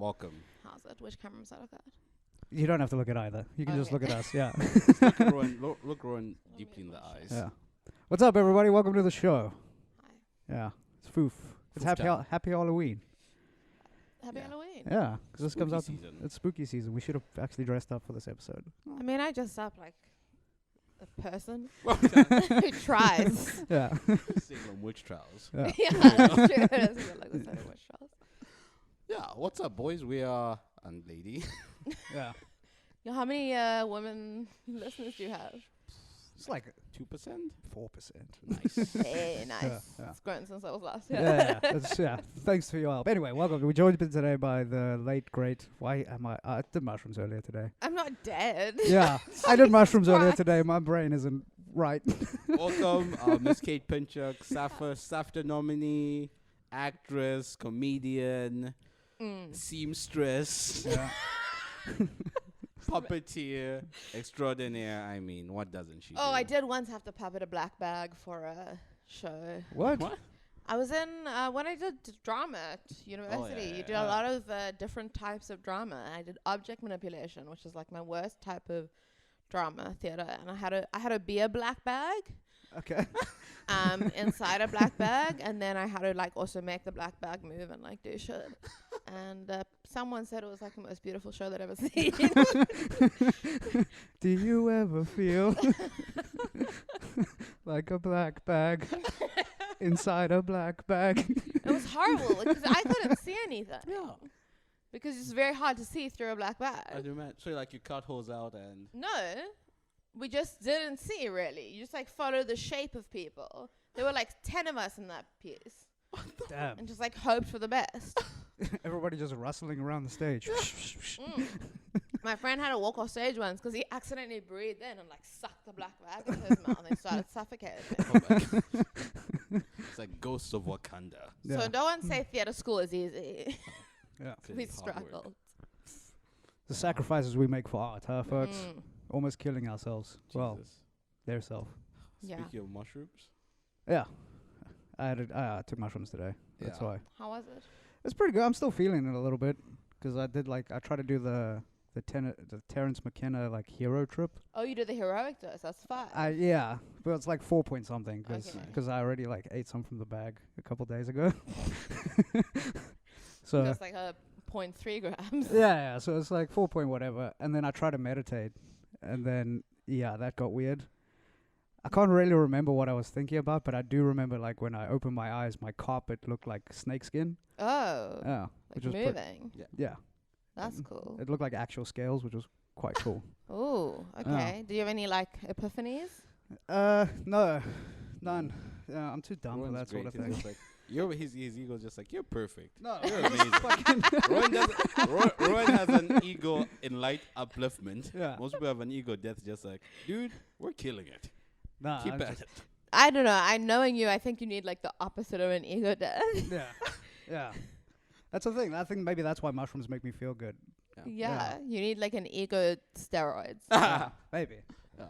welcome. How's it? Which camera must I look at? You don't have to look at either. You can just look at us. Yeah. Look Rowan deeply in the eyes. Yeah. What's up, everybody? Welcome to the show. Hi. Yeah. It's FOOF. It's Foof happy Halloween. Happy Yeah. Halloween. Yeah, because this comes Spooky out. season. It's spooky season. We should have actually dressed up for this episode. I mean, I dressed up like a person Well, who tries. Yeah. Salem witch trials. Yeah. Yeah, that's true. It does feel like the same witch trials. Yeah, what's up, boys? We are and lady. Yeah. Yeah, how many women listeners do you have? It's like 2%. 4%. Nice. Hey, nice. Yeah. It's grown since I was last. Yeah. Yeah. Thanks for your help. Anyway, welcome. We're joined today by the late great. Why am I did mushrooms earlier today. I'm not dead. Yeah. I did mushrooms earlier Christ. today. My brain isn't right. Welcome, Miss Kate Pinchuck, SAFTA nominee, actress, comedian, seamstress, Yeah. puppeteer, extraordinaire. I mean, what doesn't she do? Oh, I did once have to puppet a black bag for a show. What? What? I was in, when I did drama at university, you do a lot of different types of drama. I did object manipulation, which is like my worst type of drama theater. And I had to be a black bag Okay. inside a black bag. And then I had to like also make the black bag move and like do shit. And someone said it was like the most beautiful show they'd ever seen. Do you ever feel like a black bag inside a black bag? It was horrible because I couldn't see anything. Yeah. Because it's very hard to see through a black I bag. do imagine. So like you cut holes out and No, we just didn't see really. You just like follow the shape of people. There were like 10 of us in that piece Damn. and just like hoped for the best. Everybody just rustling around the stage. My friend had to walk off stage once because he accidentally breathed in and like sucked the black bag into his mouth and started suffocating. it's like ghosts of Wakanda. Yeah. So no one say theater school is easy. Yeah. Crazy We hard work. struggled. The sacrifices we make for art, huh, folks? Mm. Almost killing ourselves. Well, Jesus. their self. Yeah. Speaking of mushrooms, Yeah. I took mushrooms today. That's Yeah. why. How was it? It's pretty good. I'm still feeling it a little bit because I tried to do the Terrence McKenna like hero trip. Oh, you did the heroic dose. That's fine. Yeah, but it's like 4 point something Okay. because I already like ate some from the bag a couple days ago. So That's like a 0.3 grams. yeah, so it's like 4 point whatever, and then I try to meditate, and then that got weird. I can't really remember what I was thinking about, but I do remember like when I opened my eyes, my carpet looked like snakeskin. Oh, Yeah, like which was moving. yeah, That's cool. it looked like actual scales, which was quite cool. Oh, okay. Do you have any like epiphanies? No, none. Yeah, I'm too dumb for Rowan's that sort of great. thing. He's just like, his ego's just like, you're perfect. No, You're amazing. Rowan has an ego in light upliftment. Yeah. Most people have an ego death, just like, dude, we're killing it. nah, Keep I'm at just- it. I don't know. Knowing you, I think you need like the opposite of an ego death. Yeah, yeah. That's the thing. I think maybe that's why mushrooms make me feel good. Yeah, you need like an ego steroids. Yeah, maybe. Yeah.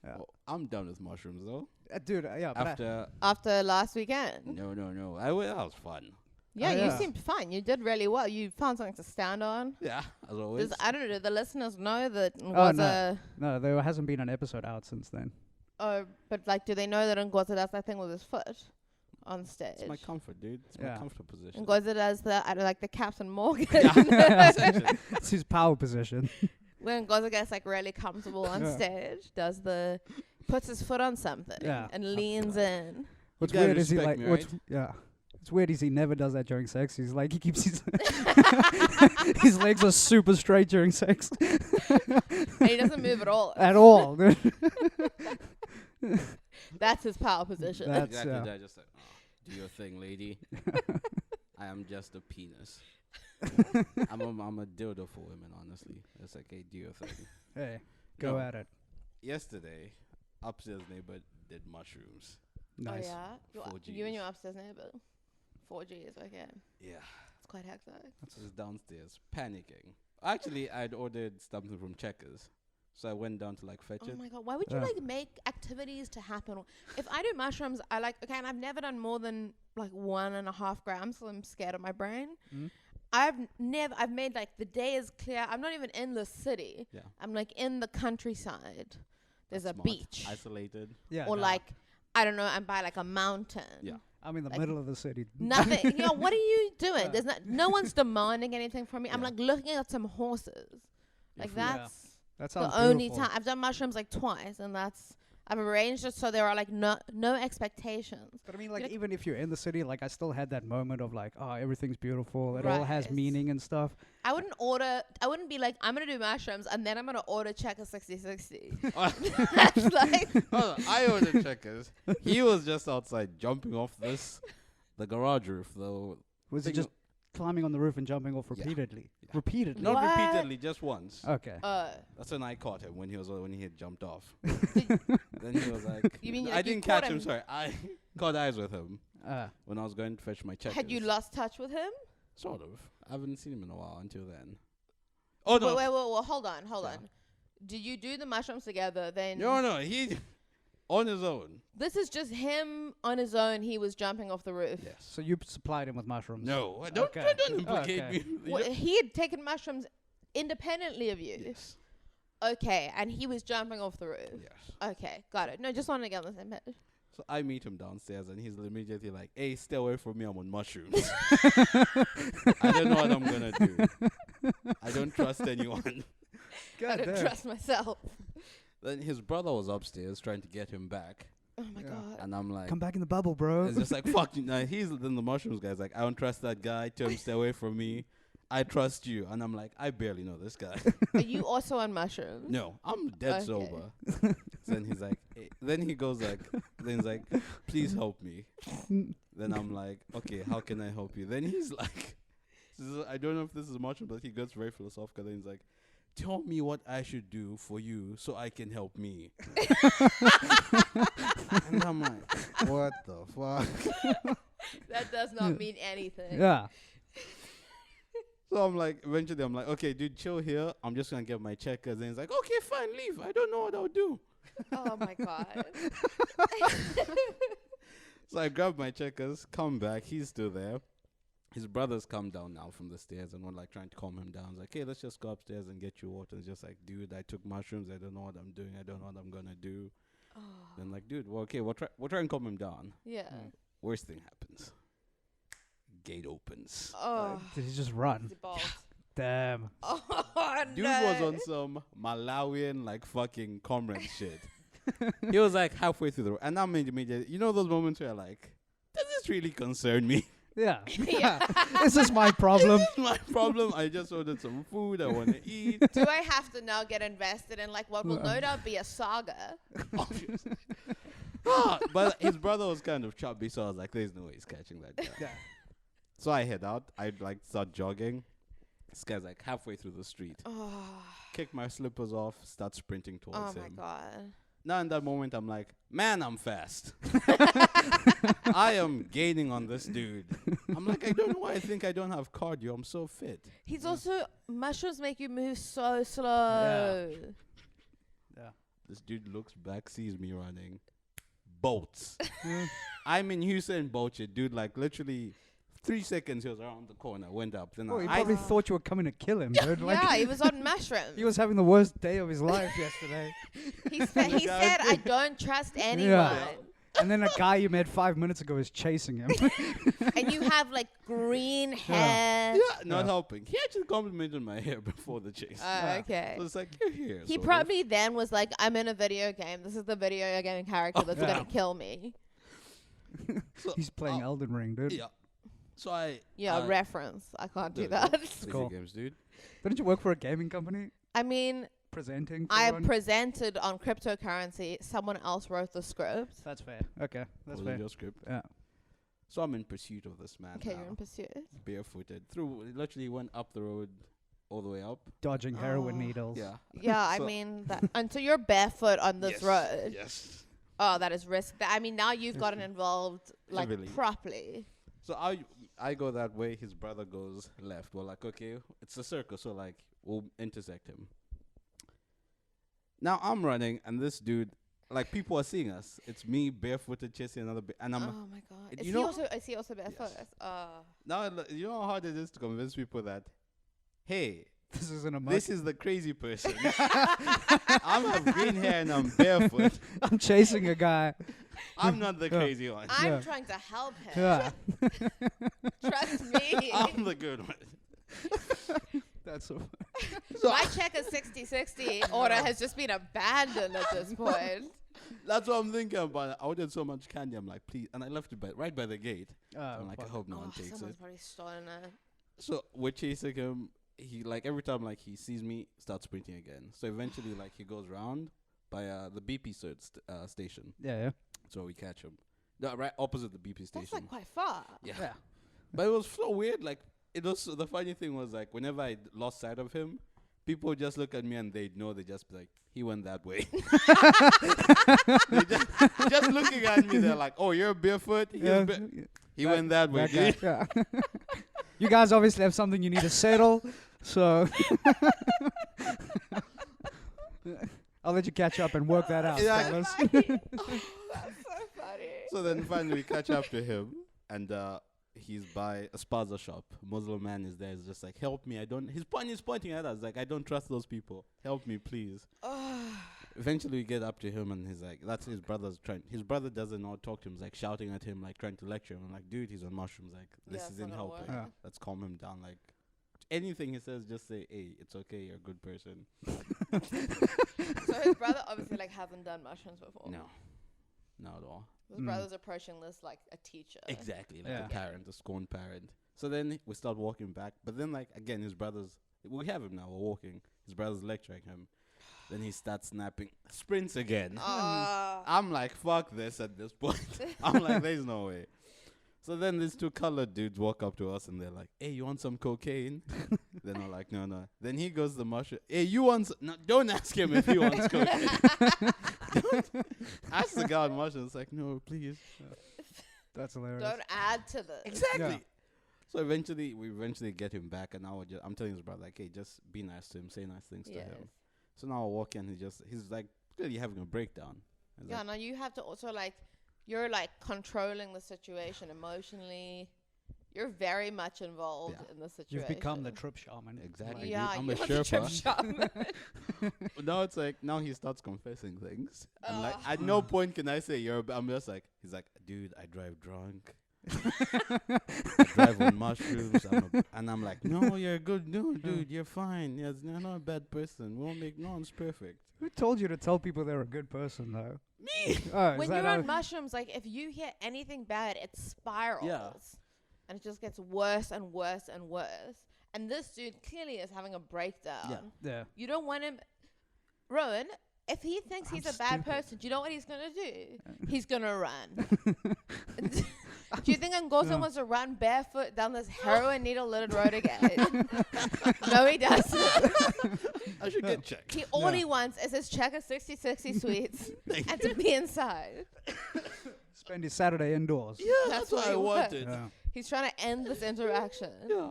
Yeah. Well, I'm done with mushrooms though. Dude, yeah. But After After last weekend. no, that was fun. Yeah, Oh, you yeah. seemed fine. You did really well. You found something to stand on. Yeah, as always. I don't know. Do the listeners know that Oh, Ngoza... no, there hasn't been an episode out since then. but like, do they know that Ngoza does that thing with his foot on stage? It's my comfort, dude. It's Yeah. my comfort position. Ngoza does the like the Captain Morgan. Essentially. It's his power position. When Ngoza gets like really comfortable on Yeah. stage, puts his foot on something Yeah. and leans in. What's gotta weird is he respect like, me, yeah. It's weird is he never does that during sex. He's like, he keeps his his legs are super straight during sex. And he doesn't move at all. At all. That's his power position. That's, Exactly yeah. that. Just like, oh, do your thing, lady. I am just a penis. I'm a dildo for women, honestly. It's like, hey, do your thing. Hey, go No. at it. Yesterday, upstairs neighbor did mushrooms. Nice. Oh yeah, 4 you and Gs. your upstairs neighbor. 4Gs, okay. Yeah. It's quite hectic. Just downstairs, panicking. Actually, I'd ordered something from Checkers. So I went down to like fetch Oh it. my god, why would you Yeah. like make activities to happen? If I do mushrooms, and I've never done more than like 1.5 grams, so I'm scared of my brain. Mm. I've made like the day is clear. I'm not even in the city. Yeah. I'm like in the countryside. There's That's a smart. beach. Isolated. Yeah. Or no. like, I don't know, I'm by like a mountain. Yeah. I'm in the like middle of the city. Nothing. What are you doing? There's no one's demanding anything from me. I'm Yeah. like looking at some horses. You're Like free. Yeah. that's That sounds the only beautiful. time I've done mushrooms like twice, and I've arranged it so there are like no expectations. But I mean, like, Like- even if you're in the city, like, I still had that moment of like, oh, everything's beautiful. It all has Right. meaning and stuff. I wouldn't be like, I'm gonna do mushrooms and then I'm gonna order checker 60/60. That's like Hold on, I ordered checkers. He was just outside jumping off the garage roof, though. Was he Thing- just climbing on the roof and jumping off Yeah. repeatedly? Yeah. Repeatedly. Not What? repeatedly, just once. Okay. That's when I caught him when he had jumped off. Then he was like, You mean I like you didn't caught catch him. him? Sorry, I caught eyes with him Uh, when I was going to fetch my checkers. had you lost touch with him? Sort of. I haven't seen him in a while until then. Oh no! Wait, hold on. Yeah. Did you do the mushrooms together? Then No, he on his own. this is just him on his own. He was jumping off the roof. Yes. so you supplied him with mushrooms? No, don't Okay. implicate Okay. me. Well, he had taken mushrooms independently of you. Yes. Okay, and he was jumping off the roof. Yes. Okay, got it. No, just wanted to get on the same page. So I meet him downstairs, and he's immediately like, "Hey, stay away from me. I'm on mushrooms. I don't know what I'm gonna do. I don't trust anyone." I God don't damn. trust myself. Then his brother was upstairs trying to get him back, Oh my Yeah. god. and I'm like, Come back in the bubble, bro. it's just like, fuck you. Now then the mushrooms guy's like, I don't trust that guy. Tell him stay away from me. I trust you. And I'm like, I barely know this guy. Are you also on mushrooms? No, I'm dead Okay. sober. Then he's like, then he goes like, then he's like, please help me. Then I'm like, okay, how can I help you? Then he's like, I don't know if this is mushroom, but he gets very philosophical. Then he's like, tell me what I should do for you so I can help me. And I'm like, what the fuck? That does not mean anything. Yeah. So I'm like, eventually I'm like, okay, dude, chill here. I'm just gonna get my checkers. And he's like, okay, fine, leave. I don't know what I'll do. Oh my god. So I grab my checkers, come back. He's still there. His brothers come down now from the stairs and we're like trying to calm him down. It's like, hey, let's just go upstairs and get you water. It's just like, dude, I took mushrooms. I don't know what I'm doing. I don't know what I'm gonna do. Oh. Then like, dude, well, okay, we'll try and calm him down. Yeah. Worst thing happens. Gate opens. Oh. Did he just run? The balls. Damn. Oh Dude no. was on some Malawian like fucking comrade shit. He was like halfway through the road, and I'm immediately, you know those moments where you're like, does this really concern me? Yeah. Yeah. This is my problem. This is my problem. I just ordered some food. I want to eat. Do I have to now get invested in like what will no doubt be a saga? Obviously. But his brother was kind of chubby, so I was like, there's no way he's catching that guy. Yeah. So I head out. I like start jogging. This guy's like halfway through the street. Oh, Kick my slippers off. Start sprinting oh towards my him. god. Now in that moment, I'm like, man, I'm fast. I am gaining on this dude. I'm like, I don't know why I think I don't have cardio. I'm so fit. He's also mushrooms make you move so slow. Yeah. This dude looks back, sees me running, bolts. Yeah. I'm in Houston, Bolt it, dude. Like literally 3 seconds, he was around the corner, went up. Then Oh, he I probably thought you were coming to kill him, dude. Like, Yeah, he was on mushrooms. he was having the worst day of his life yesterday. He said, I don't trust anyone. And then a guy you met 5 minutes ago is chasing him. And you have like green hair. yeah, not Yeah. helping. He actually complimented my hair before the chase. Okay. So it's like, you're here. He sort of. probably then was like, I'm in a video game. This is the video game character that's Yeah. going to kill me. So, He's playing Elden Ring, dude. Yeah. So I. Yeah, reference. I can't do there we that. go. Video Cool. games, dude. Didn't you work for a gaming company? I mean, Presenting? for I one? presented on cryptocurrency. Someone else wrote the script. That's fair. Okay, that's Was it fair. your script? Yeah. So I'm in pursuit of this man Okay, now, you're in pursuit. barefooted. Literally went up the road, all the way up. Dodging heroin Oh. needles. Yeah. Yeah, I So- mean, that, until you're barefoot on this Yes, road. Yes. Oh, that is risk. I mean, now you've gotten involved like Heavily. properly. So I go that way. His brother goes left. We're like, okay, it's a circle, so like we'll intersect him. Now I'm running, and this dude like people are seeing us. It's me barefooted chasing another, and I'm. Oh my god! you Is he know- also? Is he also barefoot? Now you know how hard it is to convince people that, hey, This isn't a this is the crazy person. I have green hair and I'm barefoot. I'm chasing a guy. I'm not the Yeah. crazy one. I'm Yeah. trying to help him. Yeah. Trust me. I'm the good one. That's so. My check is 60-60 order has just been abandoned at this point. That's what I'm thinking about. I ordered so much candy. I'm like, please, and I left it right by the gate. Oh, I'm like, I fuck. hope no one takes Someone's it. probably stolen it. So we're chasing him. He like every time like he sees me, starts sprinting again. So eventually like he goes round by the BP station. Yeah. So we catch him. No, right opposite the BP That's station. like quite far. Yeah. But it was so weird. Like it was the funny thing was like whenever I lost sight of him, people would just look at me and they'd know. They just be like, he went that way. They just looking at me, they're like, oh, you're barefoot. Yeah. He went that way. That Dude. guy, yeah. You guys obviously have something you need to settle, so I'll let you catch up and work that out. Yeah. fellas. That's so funny. So then finally we catch up to him, and he's by a spaza shop. Muslim man is there. He's just like, help me. He's pointing at us like, I don't trust those people. Help me, please. Eventually we get up to him, and he's like, that's his brother's trying. His brother doesn't know how to talk to him. He's like shouting at him, like trying to lecture him. I'm like, dude, he's on mushrooms. Like, this Yeah, it's isn't not gonna helping. work. Yeah. Let's calm him down. Like, anything he says, just say, hey, it's okay. You're a good person. So his brother obviously like hasn't done mushrooms before. No, not at all. His brother's approaching this like a teacher. Exactly, like Yeah. a parent, a scorned parent. So then we start walking back, but then like again, his brothers. We have him now. We're walking. His brother's lecturing him. Then he starts snapping, sprints again. I'm like, fuck this at this point. I'm like, there's no way. So then these two colored dudes walk up to us and they're like, hey, you want some cocaine? Then I'm like, no. Then he goes to the mushroom. Hey, you want no, don't ask him if he wants cocaine. Don't ask the guy on mushrooms. It's like, no, please. That's hilarious. Don't add to this. Exactly. Yeah. So we get him back, and now I'm telling his brother, like, hey, just be nice to him, say nice things to him. So now I walk in, he's like clearly having a breakdown. Yeah, now you have to also like, you're like controlling the situation emotionally. You're very much involved in the situation. You've become the trip shaman. Exactly. Yeah, dude, I'm a you're the trip Sherpa. shaman. Now it's like, now he starts confessing things. And like, at no point can I say I'm just like, he's like, dude, I drive drunk. I drive on mushrooms. And I'm like, no, you're a good dude. You're fine. You're not a bad person. No one's perfect. Who told you to tell people they're a good person, though? Me. Oh, When you're on mushrooms, like if you hear anything bad, it spirals. And it just gets worse and worse and worse. And this dude clearly is having a breakdown. Yeah. You don't want him. Rowan, if he thinks he's a bad person, do you know what he's going to do? He's going to run. Do you think Ngozi wants to run barefoot down this heroin needle-littered road again? No, he doesn't. I should get checked. All he wants is his check of 60-60 sweets and to be inside. Spend his Saturday indoors. Yeah, That's that's what what I he wanted. Yeah. He's trying to end this interaction. Yeah.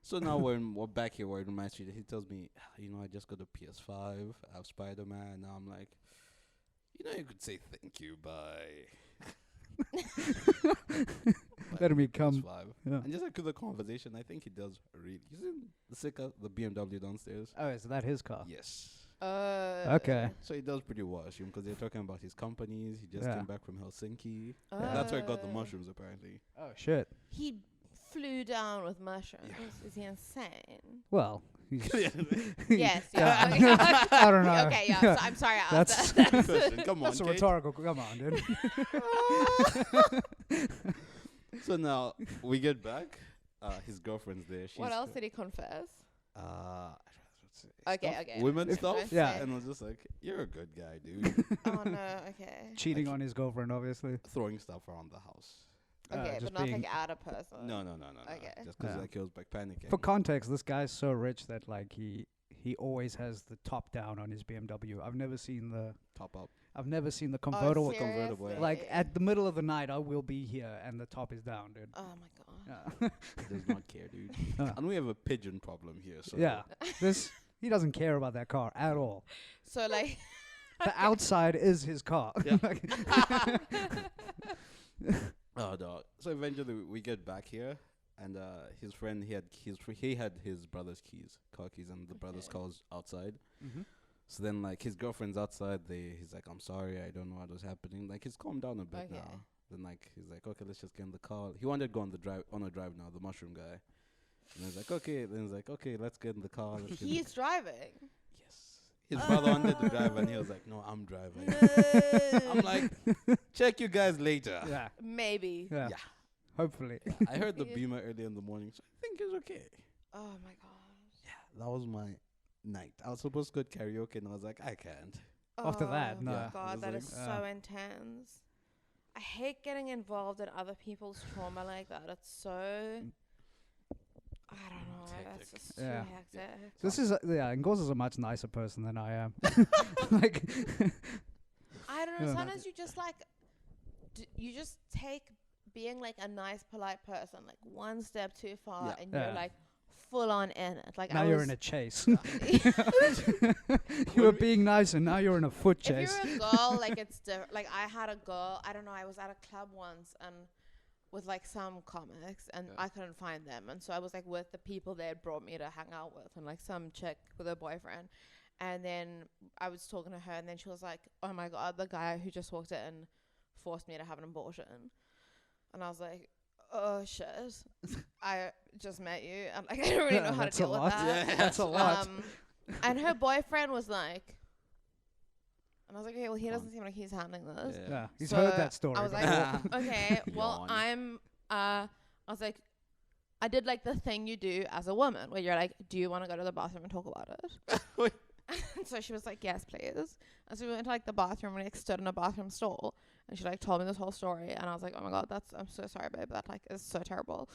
So now we're back here. We're in my street. He tells me, I just got a PS5. I have Spider-Man. Now I'm like, you could say thank you, bye. Let me come. PS5. Yeah. And just like to the conversation, I think he does really. He's in the Sika, the BMW downstairs. Oh, is that his car? Yes. Okay. So he does pretty well, because they're talking about his companies. He just came back from Helsinki. That's where he got the mushrooms, apparently. Oh, shit. He flew down with mushrooms. Is he insane? Well, he's Yes. Yeah. Yeah. I don't know. Okay, yeah. So I'm sorry. I asked That's- that. Good question. Come on, that's a Kate. rhetorical. Come on, dude. So now we get back. His girlfriend's there. She's What else did he confess? Okay, stuff, okay. women Don't stuff. say. Yeah. And I was just like, you're a good guy, dude. Oh no. Okay. Cheating on his girlfriend, obviously. Throwing stuff around the house. Okay, just but not being- like at a person. No. Okay. Just because Yeah. like he was like panicking. For context, this guy's so rich that like he always has the top down on his BMW. I've never seen the Top up. convertible. Oh, Convertible, seriously? Like at the middle of the night, I will be here, and the top is down, dude. Oh my god. Yeah. He does not care, dude. And we have a pigeon problem here. So Yeah. He doesn't care about that car at all. So like, The outside is his car. Yeah. Oh dog. So eventually we get back here, and his friend he had his brother's car keys, and the brother's car was outside. Mm-hmm. So then like his girlfriend's outside. He's like, I'm sorry, I don't know what was happening. Like he's calmed down a bit now. Then like he's like, okay, let's just get in the car. He wanted to go on a drive now, the mushroom guy. And he's like, okay. Then he's like, okay, let's get in the car. He's driving. Yes. His brother wanted to drive, and he was like, no, I'm driving. I'm like, check you guys later. Yeah. Maybe. Yeah. Yeah. Hopefully. I heard the Beamer early in the morning, so I think it's okay. Oh my gosh. Yeah, that was my night. I was supposed to go karaoke, and I was like, I can't. After that, no. Oh Yeah. my God, It that was is like, so intense. I hate getting involved in other people's trauma like that. It's so. I don't know. It's hectic. just Yeah. too hectic. This is Ngoz is a much nicer person than I am. Like, I don't know. Yeah. Sometimes you just like, you just take being like a nice, polite person like one step too far, Yeah. and Yeah. you're like full on in it. Like now I you're was, in a chase. You were being nice, and now you're in a foot if chase. you're a girl, like it's different. Like I had a girl. I don't know. I was at a club once and with like some comics, and Yeah. I couldn't find them, and so I was like with the people they had brought me to hang out with, and like some chick with her boyfriend. And then I was talking to her, and then she was like, "Oh my God, the guy who just walked in forced me to have an abortion." And I was like, "Oh shit, I just met you, and like I don't really know how to That's a deal with lot. that." Yeah. That's a lot. And her boyfriend was like, and I was like, "Okay, well, he doesn't Fun. seem like he's handling this." Yeah. Yeah, he's So heard that story. I was before. like, "Okay, well, Yawn. I was like, I did like the thing you do as a woman, where you're like, do you want to go to the bathroom and talk about it?" And so she was like, "Yes, please." And so we went to like the bathroom and like stood in a bathroom stall, and she like told me this whole story, and I was like, "Oh my God, I'm so sorry, babe. That like is so terrible."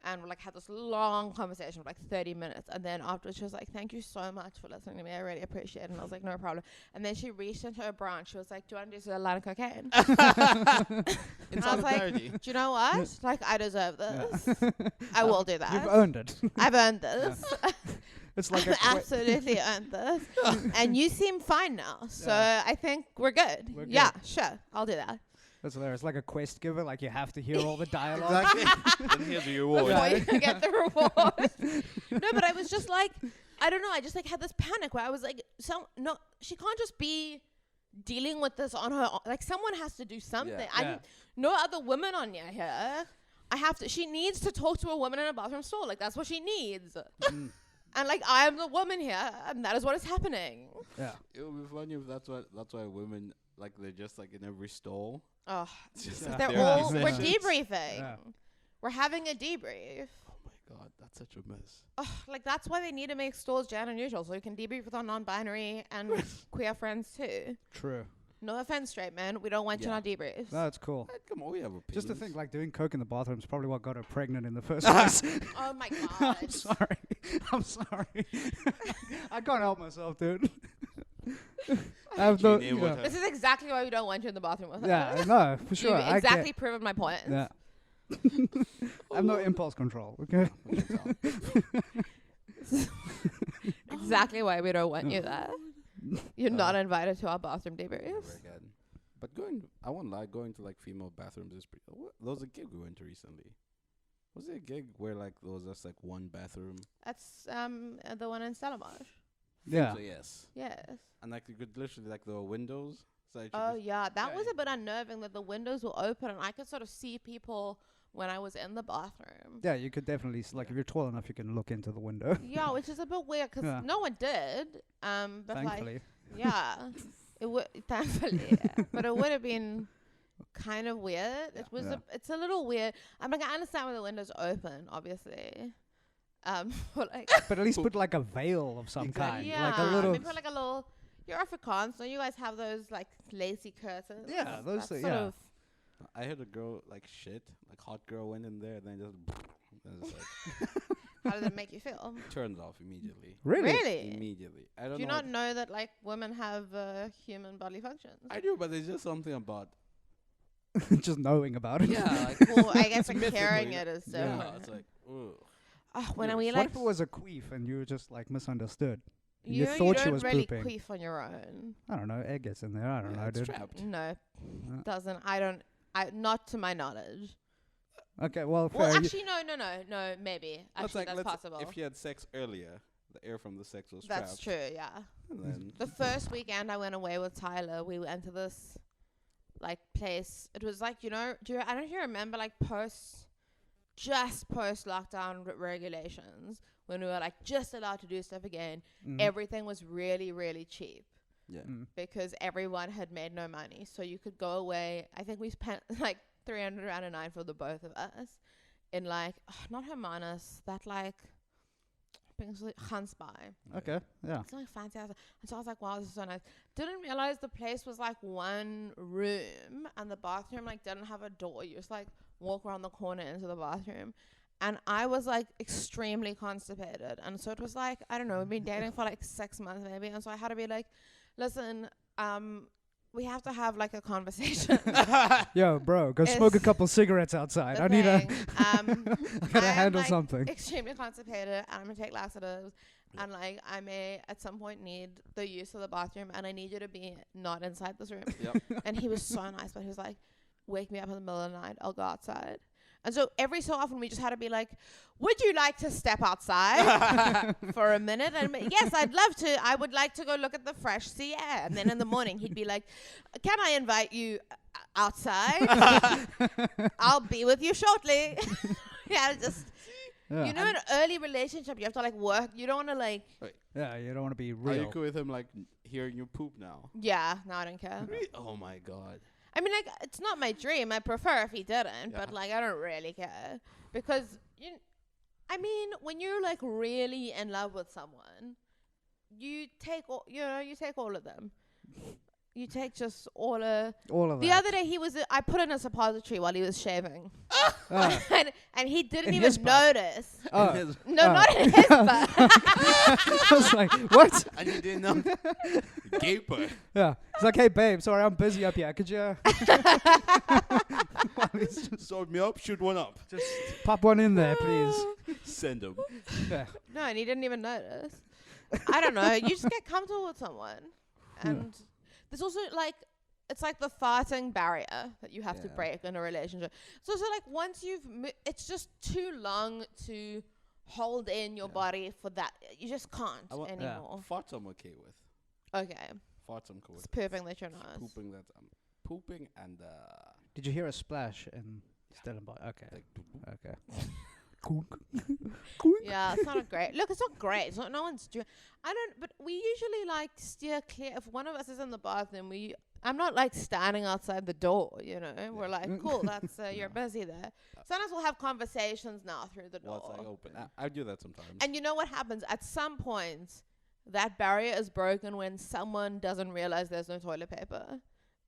And we like had this long conversation for like 30 minutes, and then afterwards she was like, "Thank you so much for listening to me. I really appreciate it." And I was like, "No problem." And then she reached into her bra and she was like, "Do you want to do a line of cocaine?" In And I was like, solidarity. "Do you know what? Like, I deserve this. I will do that. You've earned it. I've earned this. It's like I've a absolutely earned this. And you seem fine now, so Yeah. I think we're good. We're Yeah, sure, I'll do that." That's hilarious. Like a quest giver. Like you have to hear all the dialogue. Exactly. Then here's the reward. Before you get the reward. No, but I was just like, I don't know. I just like had this panic where I was like, no, she can't just be dealing with this on her own. Like someone has to do something. Yeah. No other women on here. She needs to talk to a woman in a bathroom stall. Like that's what she needs. And like I am the woman here, and that is what is happening. Yeah. It would be funny if that's why women like they're just like in every stall. Oh, It's just Yeah. like they're their all. business. We're debriefing. Yeah. We're having a debrief. Oh my God, that's such a mess. Like that's why they need to make stalls gender neutral, so you can debrief with our non-binary and queer friends too. True. No offense, straight men. We don't want you in Yeah. our debriefs. No, it's cool. Come on, we have opinions. Just to think, like doing coke in the bathroom is probably what got her pregnant in the first place. Oh my God. I'm sorry. I'm sorry. I can't help myself, dude. I have no. You name what Yeah, her- This is exactly why we don't want you in the bathroom with us. yeah, no, for sure. You've I exactly get, proven my point. yeah. I have no impulse control. Okay. We can tell. Exactly why we don't want you there. You're Uh, not invited to our bathroom Never debriefs. again. But I won't lie, going to like female bathrooms is pretty. There was a gig we went to recently. Was it a gig where like there was just like one bathroom? That's the one in Stellenbosch. Yeah. So yes. Yes. And like you could literally like there were windows. So that you Oh could- yeah, that Yeah, was yeah. a bit unnerving that the windows were open and I could sort of see people when I was in the bathroom. Yeah, you could definitely like if you're tall enough, you can look into the window. Yeah, which is a bit weird because Yeah. no one did. But Thankfully. like, yeah, it would thankfully, yeah. But it would have been kind of weird. Yeah. It was Yeah. it's a little weird. I'm like I understand when the windows open, obviously. But like But at least put like a veil of some Exactly. kind, yeah, like a little. maybe put like a little. You're Afrikaans, so you guys have those like lacy curtains. Yeah, those That's are- sort yeah. of- I heard a girl like shit, like hot girl went in there and then just and it's like How does it make you feel? turns off immediately. Really? Immediately. I don't Do you know. not know that like women have human bodily functions? I do, but there's just something about Just knowing about it. like Well, I guess it's like mythical, carrying you know? it is yeah, different. it's like ugh. When Yeah. we What like if it was a queef and you were just like misunderstood? You know, thought you she don't was really pooping. queef on your own. I don't know. Egg gets in there. I don't know, it's dude. trapped. No, doesn't. Not to my knowledge. Okay, well, fair. Well, actually, no. Maybe. That's Actually, like, that's let's- possible. If you had sex earlier, the air from the sex was That's trapped. true. Yeah. And then The first weekend I went away with Tyler, we went to this like place. It was like, I don't know if you remember like post lockdown regulations when we were like just allowed to do stuff again. Everything was really, really cheap yeah. because everyone had made no money. So you could go away. I think we spent like 300 rand a night for the both of us in like, not Hermanus, that like, I think it was like Gansbaai. Okay, yeah. It's like fancy house. And so I was like, wow, this is so nice. Didn't realize the place was like one room and the bathroom like didn't have a door. You just like walk around the corner into the bathroom. And I was like extremely constipated. And so it was like, I don't know, we've been dating for like 6 months maybe. And so I had to be like, listen, we have to have like a conversation. Yo, bro, go smoke a It's couple cigarettes outside. The I need a. thing. I gotta handle like something. extremely constipated and I'm gonna take laxatives and like I may at some point need the use of the bathroom and I need you to be not inside this room. Yep. And he was so nice, but he was like, wake me up in the middle of the night, I'll go outside. And so every so often we just had to be like, would you like to step outside for a minute? And yes, I'd love to. I would like to go look at the fresh sea air. And then in the morning he'd be like, can I invite you outside? I'll be with you shortly. Yeah, just, Yeah. in an early relationship, you have to like work. You don't want to like, Yeah, you don't want to be Are you real. cool with him like hearing you poop now? yeah, no, I don't care. Oh my god. I mean, like, it's not my dream. I prefer if he didn't, but Yeah. like, I don't really care because when you're like really in love with someone, you take all, you take all of them. You take just all of. All of The that. other day, I put in a suppository while he was shaving, Oh. and he didn't In even his butt? notice. Oh. No, Oh. not in his butt. I was like, what? And you didn't know. Gaper. Yeah. It's like, hey, babe, sorry, I'm busy up here. Could you Sort me up, shoot one up. just pop one in there, please? Send him. Yeah. No, and he didn't even notice. I don't know. You just get comfortable with someone, and there's also like, it's like the farting barrier that you have to Yeah. break in a relationship. So also like once you've, it's just too long to hold in your body for that. You just can't I wa- Yeah. anymore. Farts I'm okay with. Okay, Farts I'm cool it's with. perfect that you're not. Pooping that pooping and Did you hear a splash in Stellenbosch? Okay. like Okay. Cool. Yeah, it's not a great. Look, it's not great. It's not. No one's doing. I don't. But we usually like steer clear. If one of us is in the bathroom, I'm not like standing outside the door. We're like, cool. That's you're busy there. Sometimes we'll have conversations now through the door. once I open. I do that sometimes. And you know what happens? At some point, that barrier is broken when someone doesn't realize there's no toilet paper.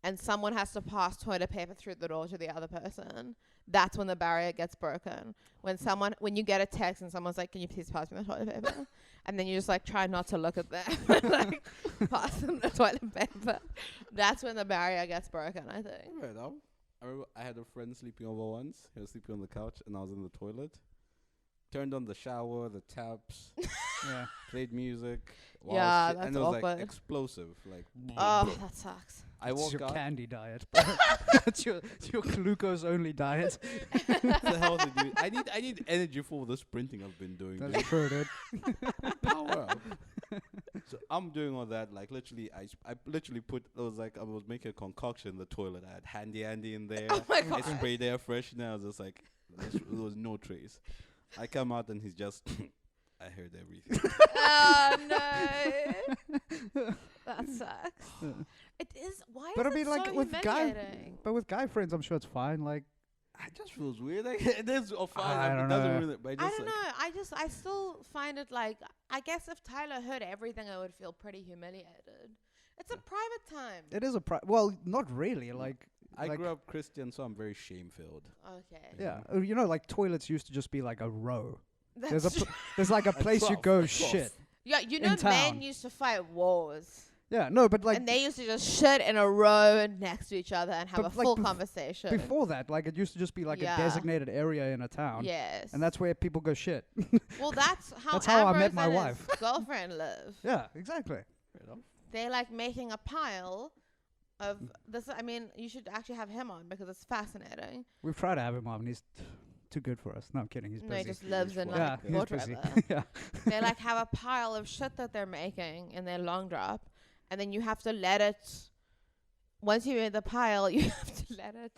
And someone has to pass toilet paper through the door to the other person. That's when the barrier gets broken. When you get a text and someone's like, can you please pass me the toilet paper? And then you just like try not to look at them. Like pass them the toilet paper. That's when the barrier gets broken, I think. Right now, I remember I had a friend sleeping over once. He was sleeping on the couch and I was in the toilet. Turned on the shower, the taps, Yeah. played music. Yeah, and that's it was like awkward. explosive. Like Oh, that sucks. I It's walk your out. candy diet, bro. It's your glucose only diet. It's a healthy dude. I need energy for the sprinting I've been doing. That's dude. true, dude. Power up. So I'm doing all that. Like literally, I literally put. It was like I was making a concoction in the toilet. I had handy Andy in there. Oh my I god. sprayed air freshener. I was just like, there was no trace. I come out and he's just. I heard everything. Oh no. That sucks. It is. Why But is I mean, it like, so with guy- humiliating? But with guy friends, I'm sure it's fine. Like, It just feels weird. Like, it is fine. I It don't doesn't know. ruin it. But I just don't like, know. I still find it like, I guess if Tyler heard everything, I would feel pretty humiliated. It's a private time. it is a well, not really. Like, I like, grew up Christian, so I'm very shame-filled. Okay. yeah, like toilets used to just be like a row. That's There's like a place you 12, go 12. shit. yeah, in town. men used to fight wars. Yeah, no, but like and they used to just shit in a row next to each other and have a But, like, full conversation. before that, like it used to just be like Yeah. a designated area in a town. Yes. And that's where people go shit. well, that's how That's how I Ambrose met my and his wife. girlfriend live. Yeah, exactly. They're like making a pile of this. I mean, you should actually have him on because it's fascinating. We've tried to have him on, and he's too good for us. No, I'm kidding. He's No, busy. he just lives in yeah, like he's Port busy. River. yeah. They like have a pile of shit that they're making in their long drop, and then you have to let it. Once you in the pile, you have to let it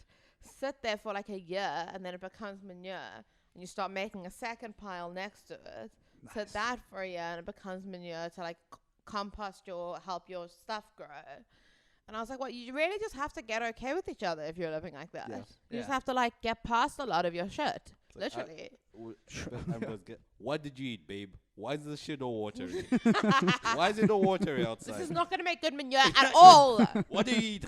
sit there for like a year, and then it becomes manure, and you start making a second pile next to it. Nice. Sit that for a year, and it becomes manure to like compost help your stuff grow. And I was like, well, you really just have to get okay with each other if you're living like that. Yeah. You just Yeah. have to like get past a lot of your shit. It's like, Literally. What did you eat, babe? Why is this shit all watery? Why is it all watery outside? This is not going to make good manure at all. What do you eat?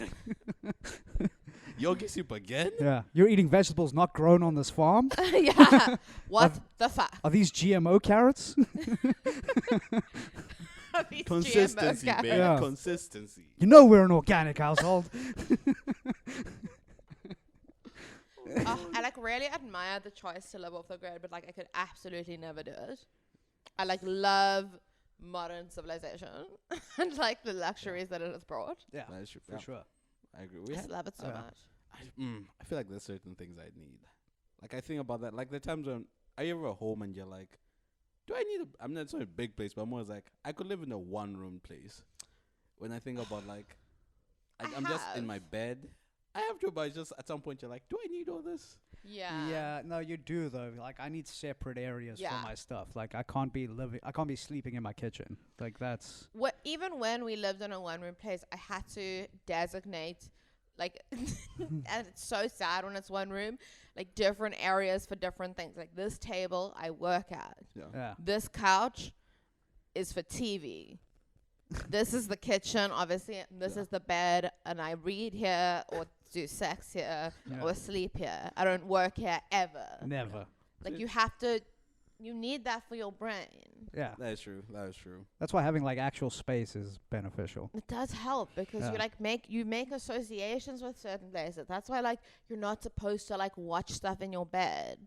Yogi soup again? Yeah. You're eating vegetables not grown on this farm? Yeah. What the fuck? Are these GMO carrots? These Consistency, GMO babe. Yeah. Consistency. You know we're an organic household. I like really admire the choice to live off the grid, but like I could absolutely never do it. I like love modern civilization and like the luxuries that it has brought. Yeah, That is true. for Yeah, sure. I agree. I just love it so Yeah. much. I feel like there's certain things I need. Like I think about that. Like the times when are you ever home and you're like, do I need a? I mean, it's not a big place, but I'm always like, I could live in a one-room place. When I think about like, I'm just in my bed. I have to, but it's just at some point you're like, do I need all this? Yeah. Yeah, no, you do though. Like, I need separate areas Yeah. for my stuff. Like, I can't be sleeping in my kitchen. Like, that's Even when we lived in a one-room place, I had to designate, like, and it's so sad when it's one room, like different areas for different things. Like this table I work at. yeah. This couch is for TV. This is the kitchen, obviously. This is the bed, and I read here or do sex here Yeah. or sleep here. I don't work here ever. Never. Like you need that for your brain. Yeah. That is true. That is true. That's why having like actual space is beneficial. It does help because Yeah. you like make associations with certain places. That's why like you're not supposed to like watch stuff in your bed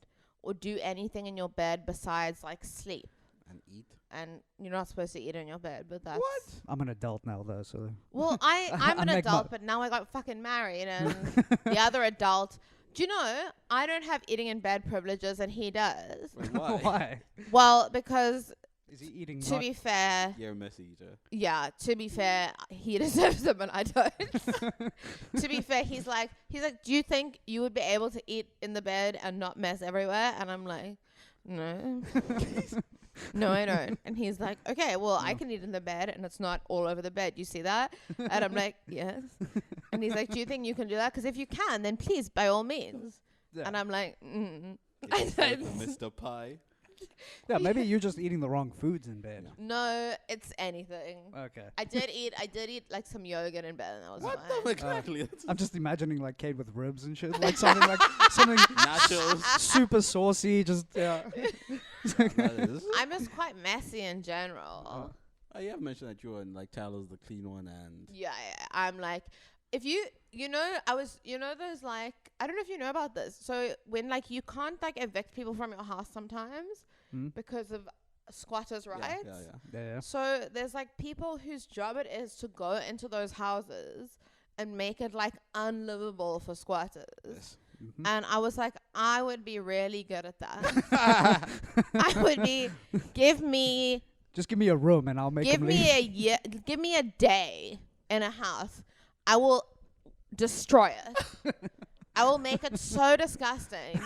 or do anything in your bed besides like sleep. And eat. And you're not supposed to eat in your bed, but that's I'm an adult now though, so well, I'm an I make adult, but now I got fucking married, and the other adult. Do you know I don't have eating in bed privileges, and he does. Wait, why? why? Well, because Is he eating? to be fair, You're a messy eater. yeah, to be fair, he deserves them and I don't. To be fair, he's like, do you think you would be able to eat in the bed and not mess everywhere? And I'm like, no. No, I don't. And he's like, okay, well, I can eat in the bed and it's not all over the bed. You see that? And I'm like, yes. And he's like, do you think you can do that? Because if you can, then please, by all means. Yeah. And I'm like, It's like Mr. Pie. Yeah, maybe you're just eating the wrong foods in bed. no, it's anything. Okay. I did eat like some yogurt in bed and that was What fine. the exactly? I'm just imagining like Kate with ribs and shit, like something Nachos. super saucy. Just yeah. That is. I'm just quite messy in general. You have mentioned that you were in like Tyler's the clean one and Yeah, I'm like, if you know, there's like, I don't know if you know about this. So when like you can't like evict people from your house sometimes because of squatters' rights. Yeah. So there's like people whose job it is to go into those houses and make it like unlivable for squatters. yes. And I was like, I would be really good at that. I would be, Just give me a room and I'll make them leave. give me a day in a house. I will destroy it. I will make it so disgusting.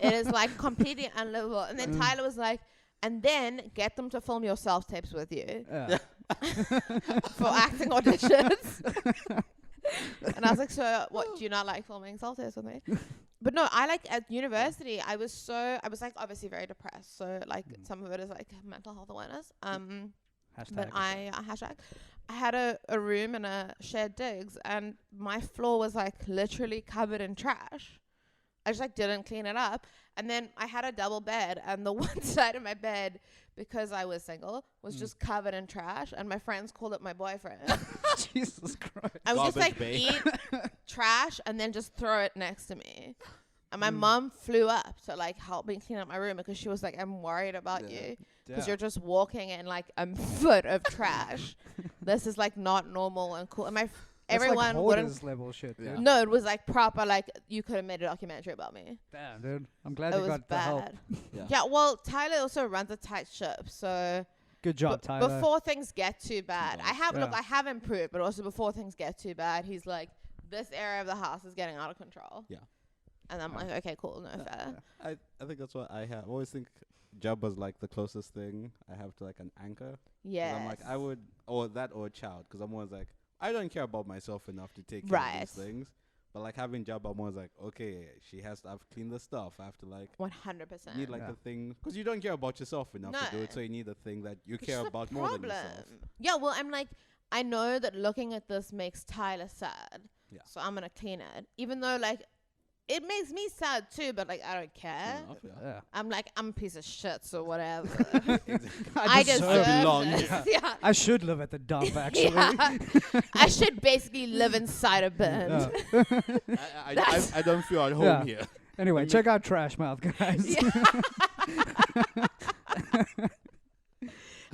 It is like completely unlivable. And then Tyler was like, and then get them to film your self-tapes with you Yeah. for acting auditions. And I was like, so what, do you not like filming self-tapes with me? But no, I like at university, I was like obviously very depressed. So like some of it is like mental health awareness. But I had a room in a shared digs and my floor was like literally covered in trash. I just like didn't clean it up. And then I had a double bed, and the one side of my bed, because I was single, was just covered in trash, and my friends called it my boyfriend. Jesus Christ. I would just Garbage like bay. eat trash and then just throw it next to me. And my mom flew up to like help me clean up my room because she was like, I'm worried about you because you're just walking in like a foot of trash. This is like not normal and cool. And everyone like wouldn't level shit, dude. No, it was like proper, like you could have made a documentary about me. Damn, dude. I'm glad It you was got the help. bad. Yeah. Yeah, well, Tyler also runs a tight ship, so Good job, Tyler. before things get too bad, nice. I have improved, but also before things get too bad, he's like, this area of the house is getting out of control. Yeah. And I'm like, okay, cool, no fair. I think that's what I have. I always think Jabba's like the closest thing I have to like an anchor. 'Cause Yeah. I'm like, I would, or that or a child, because I'm always like, I don't care about myself enough to take care of these things. But like having Jabba, I'm always like, okay, she has to have clean the stuff. I have to like 100%. need like the thing, because you don't care about yourself enough to do it, so you need a thing that you Which care is the about more than yourself. Yeah, well, I'm like, I know that looking at this makes Tyler sad. Yeah. So I'm going to clean it. Even though, like, it makes me sad too, but, like, I don't care. Enough, yeah. Yeah. I'm like, I'm a piece of shit, so whatever. Exactly. I deserve belong. this. Yeah. I should live at the dump, actually. Yeah. I should basically live inside a bin. Yeah. I don't feel at home Yeah. here. Anyway, check out Trash Mouth, guys. Yeah.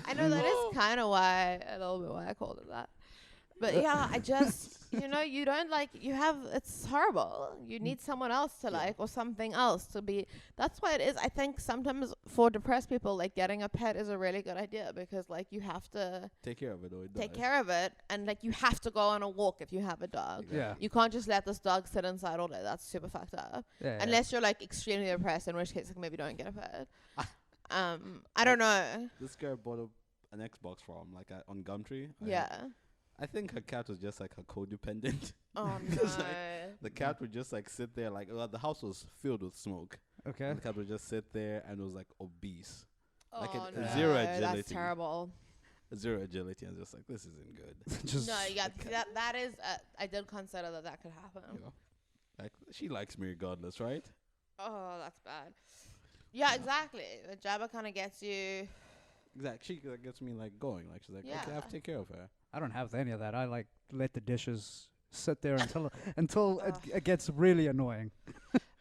I know that is kind of why, a little bit why I called it that. But yeah, I just, you don't like, it's horrible. You need someone else to like, or something else to be. That's why it is. I think sometimes for depressed people, like getting a pet is a really good idea because like you have to Take care of it or it take dies. care of it. And like you have to go on a walk if you have a dog. Yeah. You can't just let this dog sit inside all day. That's super fucked up. Yeah, yeah. Unless you're like extremely depressed, in which case like maybe don't get a pet. I don't know. This girl bought an Xbox from like on Gumtree. Yeah. I think her cat was just like her codependent. Oh no. 'Cause, like, the cat would just like sit there, like the house was filled with smoke. Okay. And the cat would just sit there and was like obese, like oh a no, zero agility. That's terrible. Zero agility, and just like this isn't good. Just No, yeah, that is. I did consider that could happen. You know, like she likes me regardless, right? Oh, that's bad. Yeah, exactly. The Jabba kind of gets you. Exactly. She gets me like going. Like she's like, okay, I have to take care of her. I don't have any of that. I like let the dishes sit there until it gets really annoying.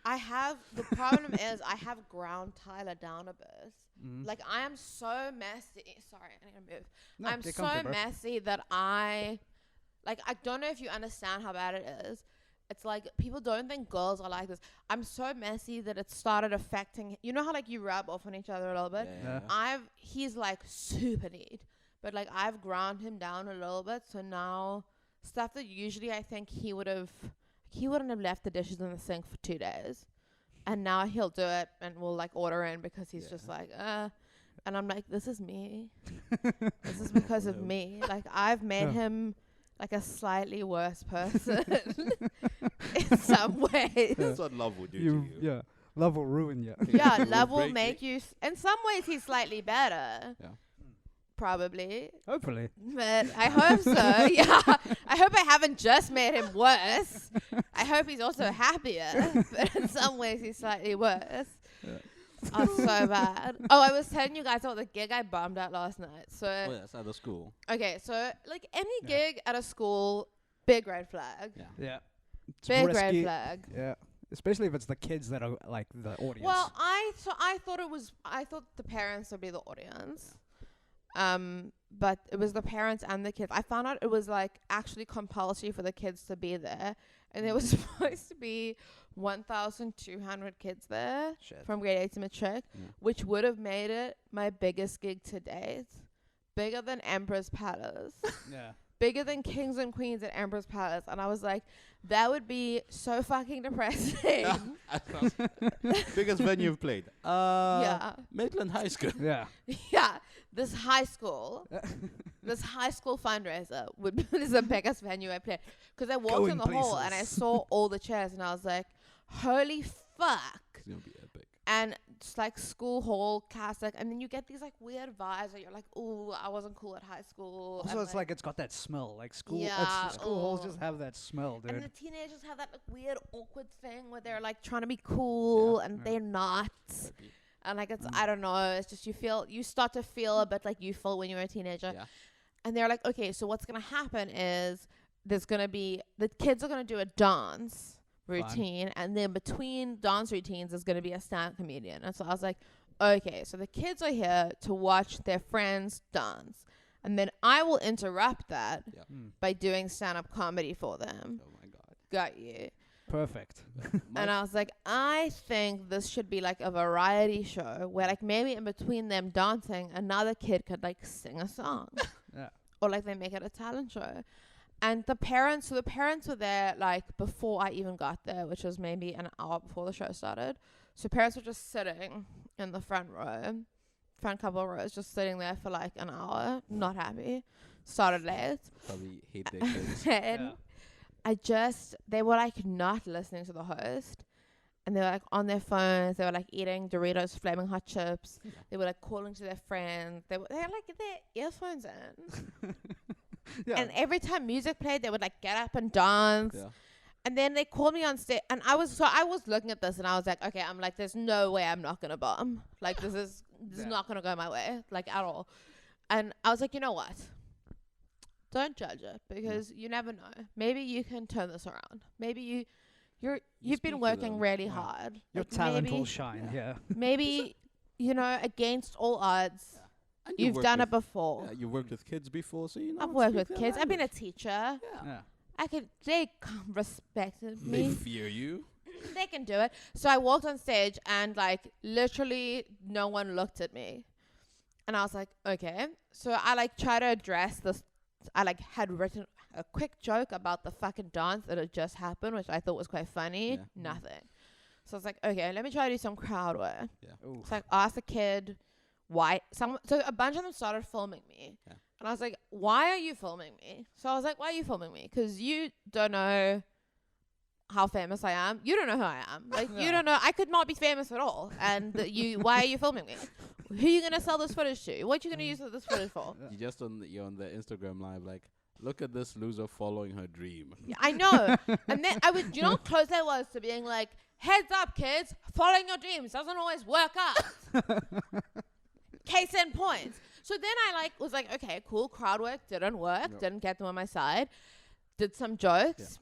The problem is I have ground Tyler down a bit. Mm. Like I am so messy. Sorry, I need to move. No, I'm get so comfy, bro. messy that I don't know if you understand how bad it is. It's like people don't think girls are like this. I'm so messy that it started affecting. You know how like you rub off on each other a little bit. Yeah. He's like super neat, but like I've ground him down a little bit. So now stuff that usually I think he wouldn't have left the dishes in the sink for 2 days, and now he'll do it and we'll like order in because he's just like and I'm like, this is me. This is because of me. Like I've made him like a slightly worse person in some ways. That's what love will do to you. Yeah. Love will ruin you. Yeah, It will love will break make you. In some ways, he's slightly better. Yeah. Probably. Hopefully. But I hope so. Yeah. I hope I haven't just made him worse. I hope he's also happier. But in some ways, he's slightly worse. Oh, so bad. Oh, I was telling you guys about the gig I bombed at last night. So, Oh, yeah, it's at the school. okay. So, like any gig at a school, big red flag. Yeah. Yeah. It's Big red risky. flag. Yeah. Especially if it's the kids that are like the audience. Well, I thought the parents would be the audience. But it was the parents and the kids. I found out it was like actually compulsory for the kids to be there, and there was supposed to be 1,200 kids there Shit. from grade 8 to matric, which would have made it my biggest gig to date. Bigger than Emperor's Palace. Yeah. Bigger than Kings and Queens at Emperor's Palace. And I was like, that would be so fucking depressing. Biggest venue you've played? Yeah. Maitland High School. Yeah. Yeah. This high school fundraiser is the biggest venue I played. Because I walked Going in the hall and I places. saw all the chairs and I was like, holy fuck. It's gonna be epic. And it's like school hall classic, and then you get these like weird vibes where you're like, ooh, I wasn't cool at high school. Also, and it's like it's got that smell. Like school, Yeah, school halls oh. just have that smell, and the dude. teenagers have that like weird awkward thing where they're like trying to be cool and Yeah. they're not. And like it's I don't know, it's just you start to feel a bit like you felt when you were a teenager. Yeah. And they're like, okay, so what's gonna happen is there's gonna be the kids are gonna do a dance routine, and then between dance routines is gonna be a stand comedian. And so I was like, okay, so the kids are here to watch their friends dance, and then I will interrupt that by doing stand-up comedy for them. Oh my god. Got you. Perfect. And I was like, I think this should be like a variety show where like maybe in between them dancing, another kid could like sing a song. Yeah. Or like they make it a talent show. And the parents were there like before I even got there, which was maybe an hour before the show started. So parents were just sitting in the front couple of rows, just sitting there for like an hour, not happy. Started late. Probably hate their kids. And they were like not listening to the host. And they were like on their phones. They were like eating Doritos Flaming Hot Chips. They were like calling to their friends. They had like their earphones in. And every time music played, they would like get up and dance. Yeah. And then they called me on stage, and I was looking at this, and I was like, okay, I'm like, there's no way I'm not gonna bomb. Like this is not gonna go my way, like at all. And I was like, you know what? Don't judge it, because you never know. Maybe you can turn this around. Maybe you've been working really hard. Your like talent will shine. Yeah. Maybe against all odds. And You've done it before. Yeah, you worked with kids before, so you know. I've worked with kids. I've been a teacher. Yeah. They respected me. They fear you. They can do it. So I walked on stage and like literally no one looked at me. And I was like, okay. So I like try to address this. I like had written a quick joke about the fucking dance that had just happened, which I thought was quite funny. Yeah. Nothing. So I was like, okay, let me try to do some crowd work. Yeah. So I asked the kid why. So a bunch of them started filming me. Yeah. And I was like, why are you filming me? So I was like, why are you filming me? Because you don't know how famous I am. You don't know who I am. Like, you don't know. I could not be famous at all. And why are you filming me? Who are you going to sell this footage to? What are you going to use this footage for? You're on the Instagram live, like, look at this loser following her dream. Yeah, I know. And then you know how close I was to being like, heads up, kids, following your dreams doesn't always work out. Case in point. So then I was like, okay, cool. Crowd work didn't work. Yep. Didn't get them on my side. Did some jokes.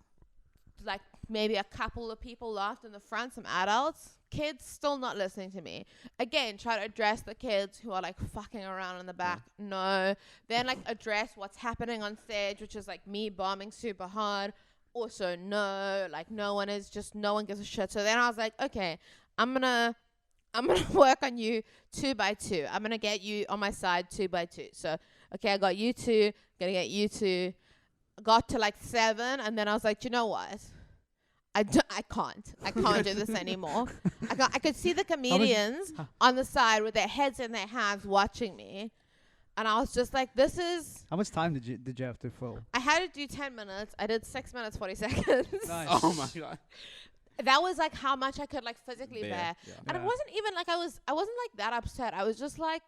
Like maybe a couple of people laughed in the front, some adults. Kids still not listening to me. Again, try to address the kids who are like fucking around in the back. No. Then like address what's happening on stage, which is like me bombing super hard. Also no. Like no one gives a shit. So then I was like, okay, I'm gonna work on you 2 by 2. I'm gonna get you on my side 2 by 2. So okay, I got you 2, gonna get you 2. Got to like 7, and then I was like, you know what? I can't do this anymore. I could see the comedians on the side with their heads in their hands watching me, and I was just like, this is. How much time did you have to fill? I had to do 10 minutes. I did 6 minutes 40 seconds. Nice. Oh my god. That was like how much I could like physically bear. Yeah. And it wasn't even like I wasn't like that upset. I was just like,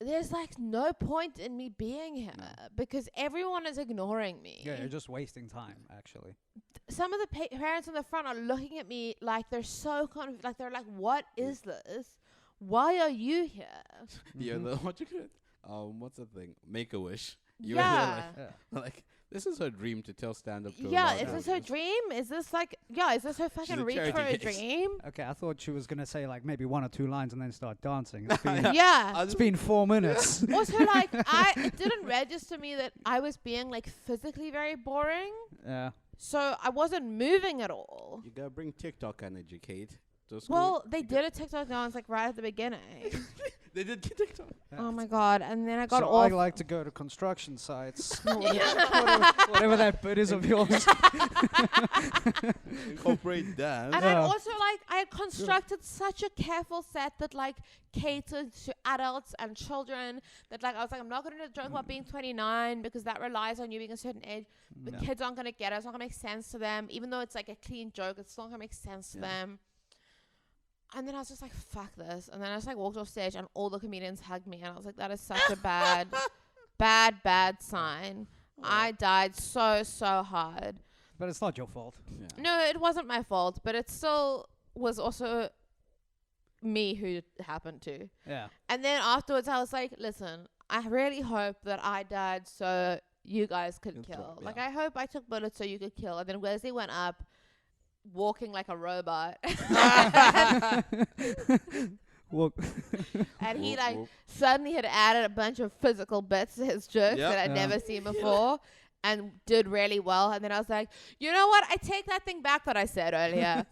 there's like no point in me being here because everyone is ignoring me. Yeah, you're just wasting time, actually. Some of the parents in the front are looking at me like they're so confused. Like they're like, what is this? Why are you here? Yeah, what's the thing? Make-A-Wish. You Yeah. were like, this is her dream to tell stand-up to a Yeah, large is this her audience. dream? Is this her fucking a reach for charity a case. dream? Okay, I thought she was going to say like maybe 1 or 2 lines and then start dancing. It's been, Yeah. it's been 4 minutes. Also, like, it didn't register me that I was being, like, physically very boring. Yeah. So I wasn't moving at all. You gotta bring TikTok energy, Kate. to school. Well, they did a TikTok dance, like, right at the beginning. They did TikTok. Oh, my God. And then I got so off. I like to go to construction sites. whatever that bit is of yours. Incorporate dance. And I'd also, like, I had constructed such a careful set that, like, catered to adults and children that, like, I was like, I'm not going to joke about being 29 because that relies on you being a certain age. The kids aren't going to get it. It's not going to make sense to them. Even though it's, like, a clean joke, it's not going to make sense to them. And then I was just like, fuck this. And then I just like walked off stage and all the comedians hugged me. And I was like, that is such a bad sign. I died so hard. But it's not your fault. Yeah. No, it wasn't my fault. But it still was also me who it happened to. Yeah. And then afterwards I was like, listen, I really hope that I died so you guys could kill. Like, I hope I took bullets so you could kill. And then Wesley went up walking like a robot. And he like suddenly had added a bunch of physical bits to his jokes that I'd never seen before. And did really well. And then I was like, you know what? I take that thing back that I said earlier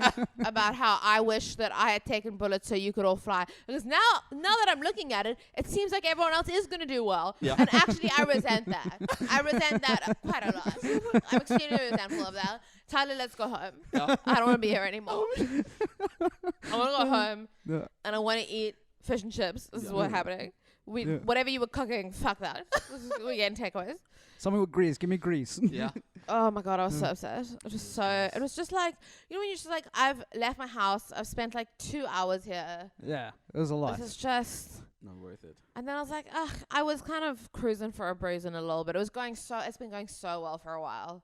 about how I wish that I had taken bullets so you could all fly. Because now that I'm looking at it, it seems like everyone else is going to do well. Yeah. And actually, I resent that. I resent that quite a lot. I'm extremely resentful of that. Tyler, let's go home. Yeah. I don't want to be here anymore. I want to go home and I want to eat fish and chips. This is what's happening. Whatever you were cooking, fuck that. We're getting takeaways. Something with grease. Give me grease. Yeah. Oh my God, I was so upset. It was just like, you know when you're just like, I've left my house. I've spent like 2 hours here. Yeah, it was a lot. This is just not worth it. And then I was like, ugh, I was kind of cruising for a bruise in a little bit. It's been going so well for a while.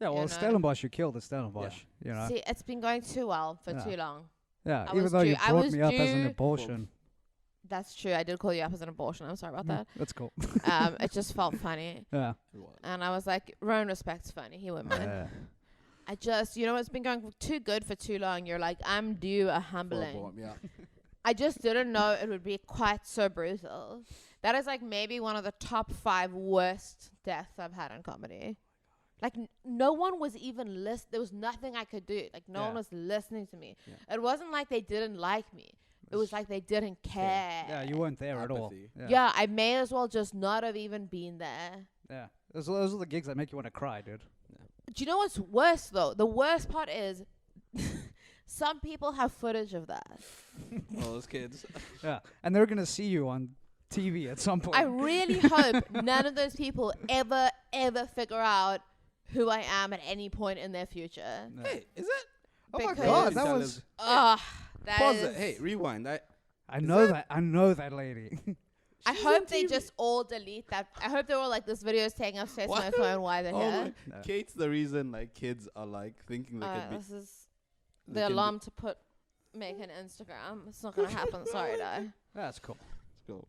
Yeah, well, Stellenbosch, you killed the Stellenbosch. Yeah. You know. See, it's been going too well for too long. Yeah, even though you brought me up as an abortion. That's true. I did call you up as an abortion. I'm sorry about that. That's cool. It just felt funny. Yeah. And I was like, Rowan respects funny. He wouldn't mind. Yeah. I just, it's been going too good for too long. You're like, I'm due a humbling. Yeah. I just didn't know it would be quite so brutal. That is like maybe one of the top 5 worst deaths I've had in comedy. Like, no one was even listening. There was nothing I could do. Like, no one was listening to me. Yeah. It wasn't like they didn't like me. It was like they didn't care. Yeah, you weren't there at all. Yeah, I may as well just not have even been there. Yeah, those are the gigs that make you want to cry, dude. Yeah. Do you know what's worse, though? The worst part is some people have footage of that. All those kids. Yeah, and they're going to see you on TV at some point. I really hope none of those people ever figure out who I am at any point in their future. No. Hey, is it? Oh my God, that was... Pause it. Hey, rewind. I know that lady. I hope they just all delete that. I hope they're all like, this video is taking up space on my phone. Why they're here? No. Kate's the reason like kids are like thinking they could be. This is the alarm to make an Instagram. It's not gonna happen. Sorry, Di. That's cool. Let's go.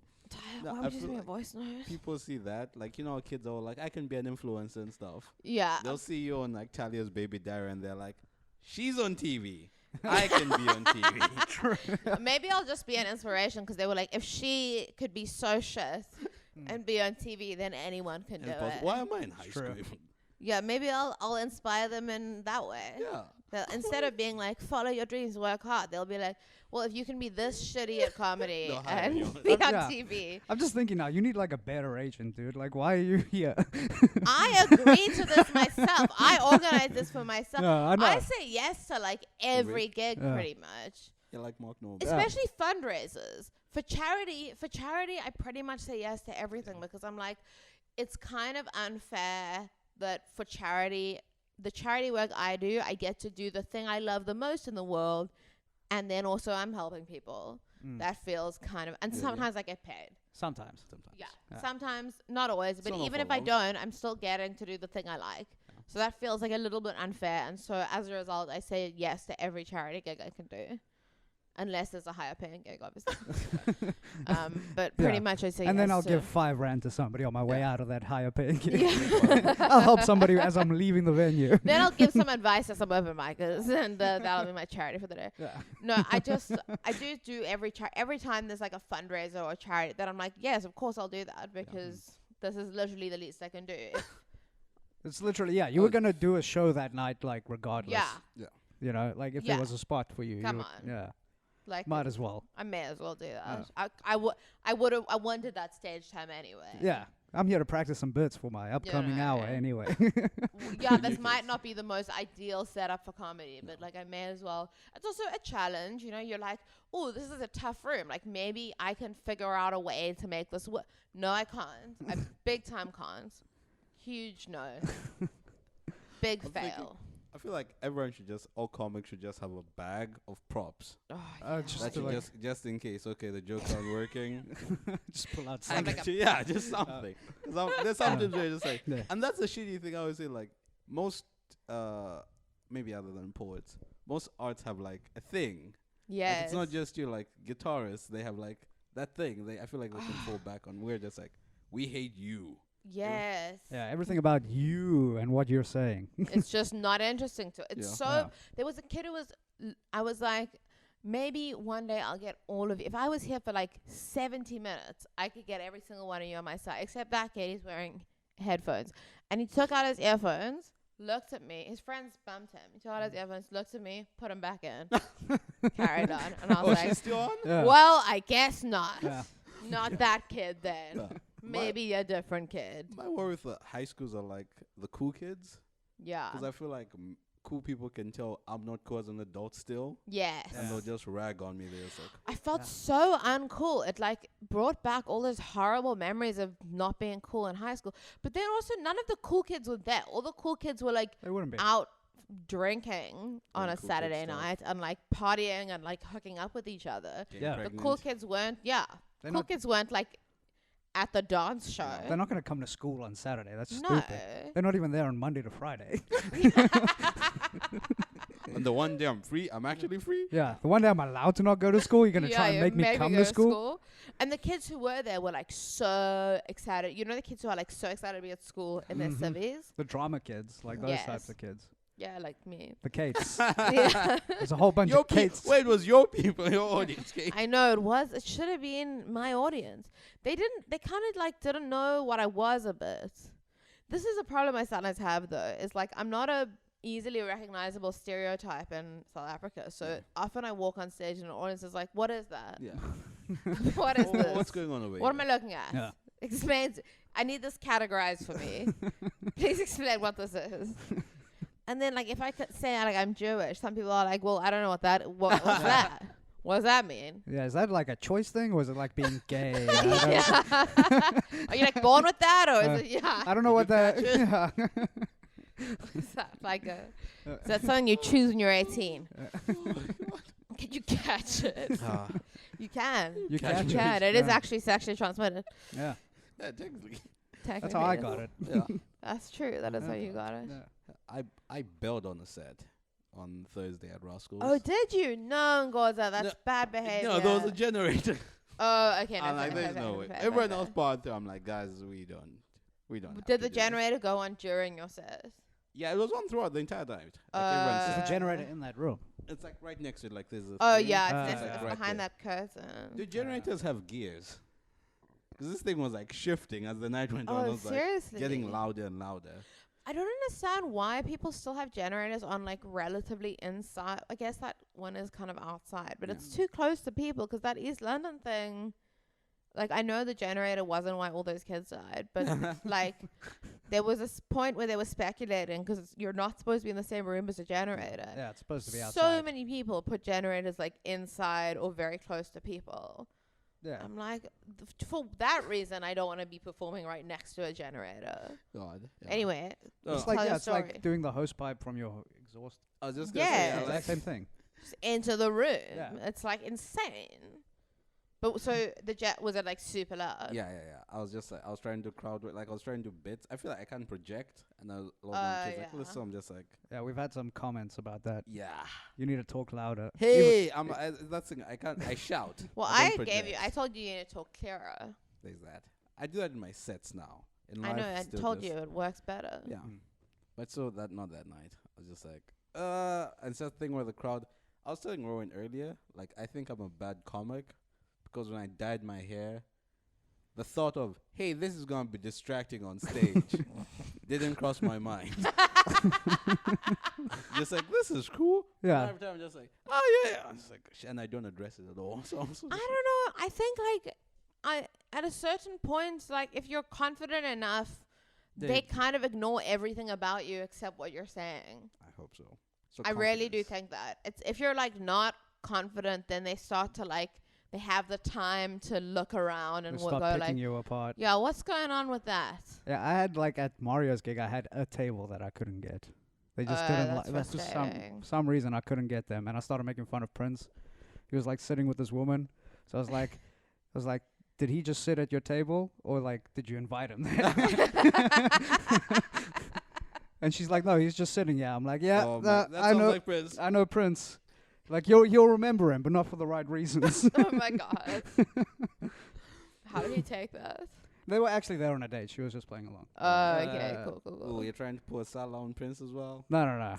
No, why would you give me a voice note? People see that, like, kids are all like, I can be an influencer and stuff. Yeah. They'll see you on like Talia's baby diary and they're like, she's on TV. I can be on TV. Maybe I'll just be an inspiration because they were like, if she could be so shit and be on TV, then anyone can do it. Why am I in high school? Yeah, maybe I'll inspire them in that way. Yeah. Instead of being like, follow your dreams, work hard, they'll be like, well, if you can be this shitty at comedy and be on TV. I'm just thinking now, you need like a better agent, dude. Like, why are you here? I agreed to this myself. I organized this for myself. No, I say yes to like every gig pretty much. Yeah, like Mark Norman. Especially fundraisers. For charity, I pretty much say yes to everything because I'm like, it's kind of unfair that for charity, the charity work I do, I get to do the thing I love the most in the world. And then also I'm helping people. That feels kind of... And sometimes I get paid. Sometimes. Yeah. Sometimes, not always. But even if I don't, I'm still getting to do the thing I like. Yeah. So that feels like a little bit unfair. And so as a result, I say yes to every charity gig I can do. Unless there's a higher paying gig, obviously. But pretty much I say and yes. And then I'll give $5 to somebody on my way out of that higher paying gig. Yeah. I'll help somebody as I'm leaving the venue. Then I'll give some advice to some open micers, and that'll be my charity for the day. Yeah. No, I do every time there's like a fundraiser or a charity that I'm like, yes, of course I'll do that because this is literally the least I can do. It's literally, you were going to do a show that night, like, regardless. Yeah. You know, like if there was a spot for you. Come on. Yeah. Like, might as well. I may as well do that. I wanted that stage time anyway. Yeah. I'm here to practice some bits for my upcoming hour anyway. Yeah, this might not be the most ideal setup for comedy, but like I may as well. It's also a challenge, you're like, oh, this is a tough room. Like maybe I can figure out a way to make this work. No, I can't. I big time can't. Huge no. Big fail. I feel like everyone should all comics should just have a bag of props. Oh, just That to you like just in case. Okay, the jokes aren't working. just pull out Have something. like a- Yeah, just something. 'Cause there's something where just like, Yeah. and that's the shitty thing. I always say like most, maybe other than poets, most arts have like a thing. Like, yes. it's not just you like guitarists. They have like that thing. I feel like they can fall back on. We're just like, we hate you. Yes. Yeah, everything about you and what you're saying. It's just not interesting to. It's Yeah. so. Yeah. There was a kid who was. I was like, maybe one day I'll get all of you. If I was here for like 70 minutes, I could get every single one of you on my side. Except that kid, he's wearing headphones, and he took out his earphones, looked at me. His friends bumped him. He took out his earphones, looked at me, put them back in, carried on, and I was She's like, still on. Yeah. well, I guess not. Yeah. Not that kid then. Yeah. Maybe a different kid. My worry with high schools are like the cool kids, Yeah. because I feel like cool people can tell I'm not cool as an adult still, Yes. Yeah. and they'll just rag on me. They're just like, I felt Yeah. so uncool. It like brought back all those horrible memories of not being cool in high school. But then also none of the cool kids were there. All the cool kids were like They wouldn't be. out drinking on Doing a cool kid Saturday stuff. night and like partying and like hooking up with each other. getting Yeah. The pregnant. cool kids weren't. Yeah. They're Cool not, kids weren't like at the dance show. they're not going to come to school on Saturday. That's No. stupid. They're not even there on Monday to Friday. And the one day I'm free, I'm actually free. Yeah. The one day I'm allowed to not go to school, you're going to try and yeah, make me maybe come go to school? And the kids who were there were like so excited. You know the kids who are like so excited to be at school in their Mhm. civvies? The drama kids, like those Yes. types of kids. Yeah, like me. The Kates. Yeah. There's a whole bunch Your of Kates. wait, it was your people, your audience. Kate. I know it was. It should have been my audience. They kind of like didn't know what I was a bit. This is a problem I sometimes have though. Is like I'm not a easily recognizable stereotype in South Africa. So Yeah. often I walk on stage and the audience is like, "What is that? Yeah. What is Oh, this? what's going on over What here? am I looking at? Yeah. Explain. I need this categorized for me. Please explain what this is." And then, like, if I could say like I'm Jewish, some people are like, "Well, I don't know what's that? What does that mean?" Yeah, is that like a choice thing or is it like being gay? Yeah. Are you like born with that, or is it? Yeah. I don't know what that. Yeah. Is that like a? Is that something you choose when you're 18? Can you catch it? Ah, You can. You Catch catch it. You can. It is Yeah. actually sexually transmitted. Yeah, yeah, technically. that's how I got it. Yeah. That's true. That is how you got it. Yeah. I bailed on a set on Thursday at Rascals. Oh, did you? No, Ngoza, that's No, bad behavior. No, there was a generator. Oh, okay. No, I'm like, fair, there's fair, no fair, way. fair, Everyone fair, else fair. part through. I'm like, guys, we don't. Have Did to the do this. generator go on during your set? Yeah, it was on throughout the entire time. Is the Uh, generator in that room? It's like right next to it. Like there's a. Oh screen. yeah, Ah, it's yeah. Right behind there. that curtain. Do generators have gears? Because this thing was like shifting as the night went on. It Oh was like seriously? getting louder and louder. I don't understand why people still have generators on like relatively inside. I guess that one is kind of outside, but it's too close to people because that East London thing. Like I know the generator wasn't why all those kids died, but like there was a point where they were speculating because you're not supposed to be in the same room as a generator. Yeah, it's supposed to be outside. So many people put generators like inside or very close to people. Yeah. I'm like, for that reason, I don't want to be performing right next to a generator. God. Yeah. Anyway, Oh, It's like tell your it's like story. doing the hose pipe from your exhaust. I was just gonna Yeah. say, Yeah, I exact like, same thing. just enter the room. Yeah. It's like insane. But so the jet was it like super loud? yeah. I was just like, I was trying to crowd work, like I was trying to do bits. I feel like I can't project, and a lot of my kids like, yeah. listen, I'm just like, Yeah, we've had some comments about that. yeah. You need to talk louder. Hey, that's thing. I can't. I shout. Well, I I don't gave you. project. I told you need to talk clearer. There's that. I do that in my sets now. In I live, know. I still told just- you it works better. Yeah. Mm. But so that not that night. I was just like, and it's that thing where the crowd. I was telling Rowan earlier, like I think I'm a bad comic because when I dyed my hair, the thought of hey, this is gonna be distracting on stage didn't cross my mind. Just like this is cool. Yeah. And every time I'm just like, oh yeah. It's like, and I don't address it at all. So I'm so I don't know. I think like at a certain point, like if you're confident enough, they kind of ignore everything about you except what you're saying. I hope so. So I really do confidence. think that. It's if you're like not confident, then they start to like they have the time to look around and They go start picking like, you apart. yeah, what's going on with that? Yeah, I had like at Mario's gig, I had a table that I couldn't get. They just didn't like. That's That's just frustrating. some reason I couldn't get them, and I started making fun of Prince. He was like sitting with this woman, so I was like, did he just sit at your table, or like did you invite him there? And she's like, no, he's just sitting. Yeah, I'm like, yeah, that I sounds know, like Prince. I know Prince. Like you'll remember him, but not for the right reasons. Oh my god. How did he take that? They were actually there on a date. She was just playing along. Oh, okay, cool. Oh, you're trying to put Salah on Prince as well? No. Damn.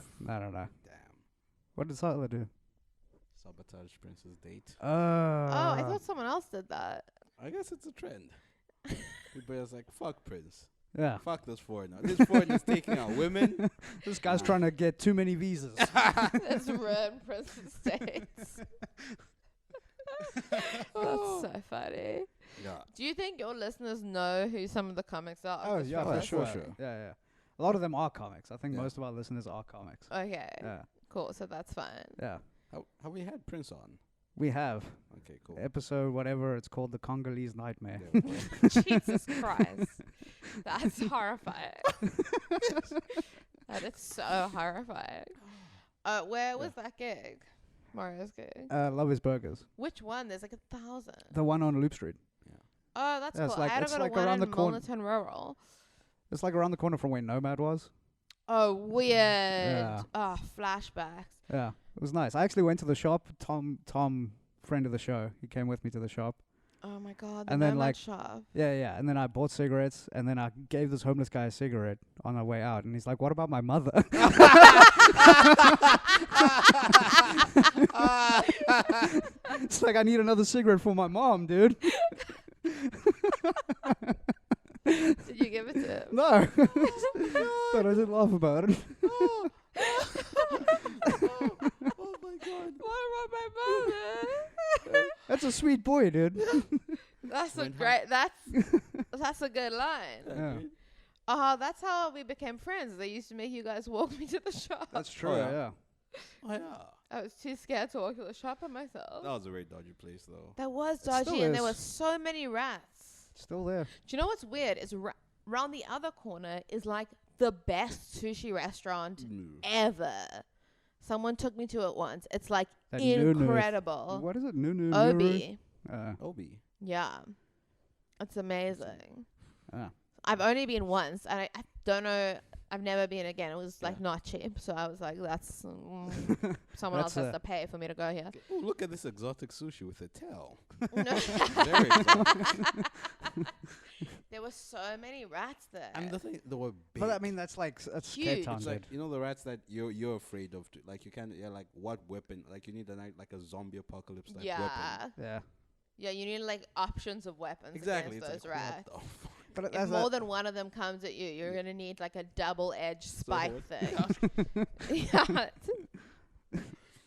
What did Salah do? Sabotage Prince's date. Oh, I thought someone else did that. I guess it's a trend. Everybody's like, fuck Prince. Yeah. Fuck this foreigner. This foreigner's taking out women. This guy's trying to get too many visas. It's ruined Prince's dates. That's so funny. Yeah. Do you think your listeners know who some of the comics are? Oh, yeah, for sure. sure. Yeah. A lot of them are comics. I think Yeah. most of our listeners are comics. Okay. Yeah. Cool. So that's fine. Yeah. Have we had Prince on? We have Okay, cool. episode whatever it's called, the Congolese Nightmare. There we go. Jesus Christ. That's horrifying. That is so horrifying. Where was that gig? Mario's gig. Love is Burgers. Which one? There's like 1,000. The one on Loop Street. Oh, that's Yeah, it's cool. like- I had it's to go like to one around in the corner. Milnerton Rural. It's like around the corner from where Nomad was. Oh, weird. Yeah. Oh, flashbacks. Yeah. It was nice. I actually went to the shop. Tom, friend of the show, he came with me to the shop. Oh my god, the And then, Nomad like, shop. Yeah. And then I bought cigarettes, and then I gave this homeless guy a cigarette on our way out, and he's like, "What about my mother?" It's like, I need another cigarette for my mom, dude. Did you give it to him? No. But I did laugh about it. Oh my god. What about my mother? That's a sweet boy, dude. That's a When great. That's a good line. Yeah. That's how we became friends. They used to make you guys walk me to the shop. That's true, Oh, yeah. yeah. Oh, yeah. I was too scared to walk to the shop by myself. That was a very dodgy place, though. That was It still dodgy, and there is. were so many rats. Still there. Do you know what's weird? Is round the other corner is like the best sushi restaurant ever. Someone took me to it once. It's like That Nunu- incredible. What is it? Nunu? Obi. Obi. Yeah. It's amazing. Ah. I've only been once, and I don't know. I've never been again. It was like Yeah. not cheap, so I was like, "That's someone else That's has to pay for me to go here." Oh, look at this exotic sushi with a tail. No. Very exotic. There were so many rats there. And the thing, they were big. But I mean, that's like that's Huge. Cape Town, It's dude. like, you know, the rats that you're afraid of. Like, you can't, like, what weapon? Like, you need like a zombie apocalypse type yeah, weapon. Yeah. yeah. You need like options of weapons Exactly. against It's those like, rats. what the fuck? But If that's more than one of them comes at you, you're gonna need like a double-edged spike Sword. thing. Yeah.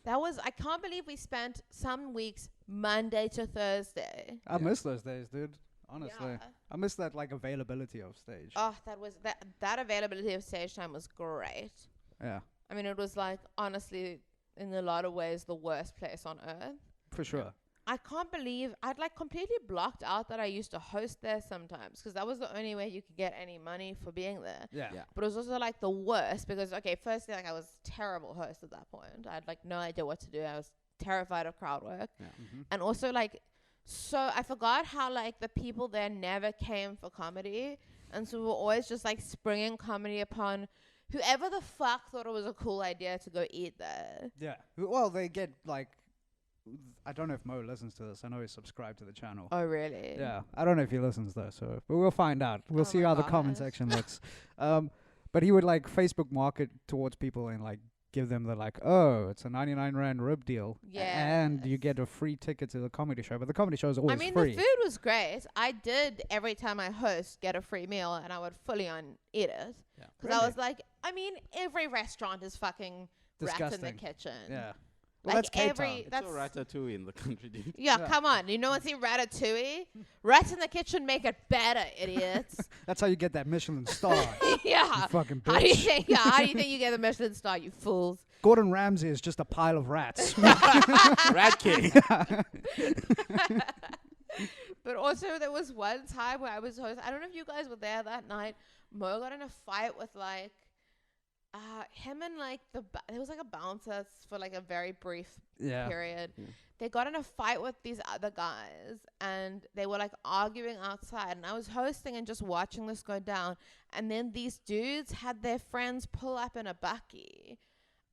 I can't believe we spent some weeks Monday to Thursday. I miss those days, dude. Honestly, Yeah. I miss that like availability of stage. Oh, that availability of stage time was great. Yeah, I mean, it was like honestly, in a lot of ways, the worst place on earth. for sure. I can't believe I'd like completely blocked out that I used to host there sometimes, because that was the only way you could get any money for being there. Yeah. Yeah. But it was also like the worst because, okay, firstly, like I was a terrible host at that point. I had like no idea what to do. I was terrified of crowd work. Yeah. Mm-hmm. And also like, so I forgot how like the people there never came for comedy. And so we were always just like springing comedy upon whoever the fuck thought it was a cool idea to go eat there. Yeah. Well, they get like, I don't know if Mo listens to this. I know he's subscribed to the channel. Oh, really? Yeah, I don't know if he listens though. So, but we'll find out. We'll Oh see my how the comment gosh. section looks. But he would like Facebook market towards people and like give them the like, oh, it's a 99 Rand rib deal. And you Yes. get a free ticket to the comedy show. But the comedy show is always I mean, free. the food was great. I did every time I host get a free meal, and I would fully eat it. Yeah. Because I was like, I mean, every restaurant is fucking rats in the Disgusting. kitchen. Yeah. Well, Like that's Cape every- Town. It's That's- a ratatouille in the country, dude. Yeah, Yeah. come on. You know what's in Ratatouille? Rats in the kitchen make it better, idiots. That's how you get that Michelin star. Yeah. You fucking How do you bitch. think? Yeah, how do you think you get a Michelin star? You fools. Gordon Ramsay is just a pile of rats. Rat King. But also, there was one time where I was host. I don't know if you guys were there that night. Mo got in a fight with like him and like there was like a bouncer for like a very brief Yeah. period. Yeah. They got in a fight with these other guys and they were like arguing outside, and I was hosting and just watching this go down, and then these dudes had their friends pull up in a bucky,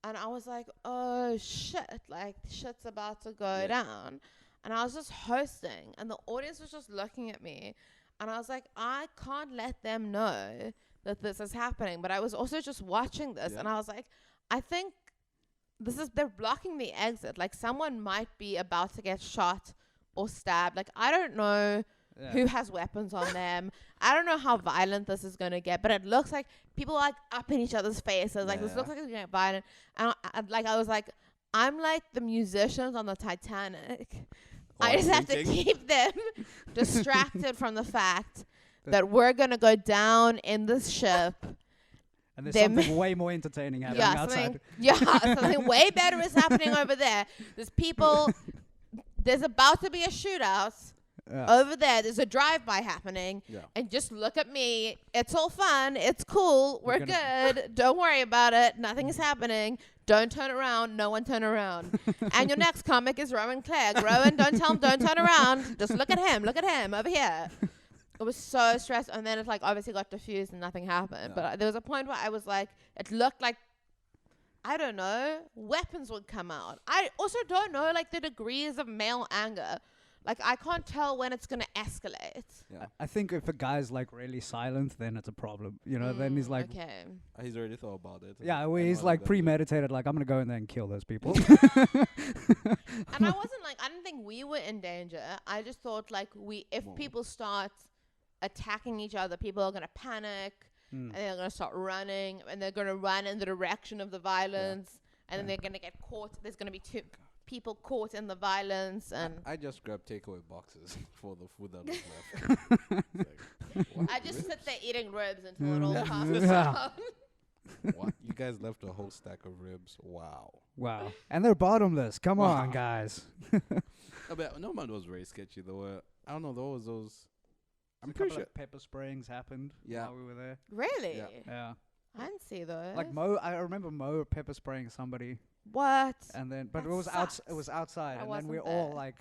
and I was like, oh shit, like shit's about to go down. And I was just hosting and the audience was just looking at me, and I was like, I can't let them know that this is happening. But I was also just watching this and I was like, I think they're blocking the exit. Like someone might be about to get shot or stabbed. Like I don't know who has weapons on them. I don't know how violent this is going to get, but it looks like people are like up in each other's faces. Like this looks like it's going to get violent. And I was like, I'm like the musicians on the Titanic. I just have to keep them distracted from the fact that we're going to go down in this ship. And there's something way more entertaining happening outside. Something way better is happening over there. There's about to be a shootout. Over there, there's a drive-by happening. And just look at me. It's all fun. It's cool. We're good. Don't worry about it. Nothing is happening. Don't turn around. No one turn around. And your next comic is Rowan Clegg. Rowan, don't turn around. Just look at him. Look at him over here. It was so stressful. And then it like obviously got diffused and nothing happened. But there was a point where I was like, it looked like, I don't know, weapons would come out. I also don't know like the degrees of male anger. Like, I can't tell when it's going to escalate. Yeah. I think if a guy's, like, really silent, then it's a problem. You know, then he's like... Okay. He's already thought about it. Yeah, well, he's, like, premeditated, like, I'm going to go in there and kill those people. And I wasn't, like, I didn't think we were in danger. I just thought, like, if people start attacking each other, people are going to panic, and they're going to start running, and they're going to run in the direction of the violence, and then they're going to get caught. There's going to be two people caught in the violence, and I just grabbed takeaway boxes for the food that was left. I just sit there eating ribs until it all passes out. What? You guys left a whole stack of ribs? Wow. And they're bottomless. Come on, guys. But no man was very sketchy. There were, I don't know, there was those. I'm a pretty couple sure of pepper sprayings happened while we were there. Really? Yeah. I didn't see those. Like I remember Mo pepper spraying somebody. What? And then, but that it was outside, and then we're all like,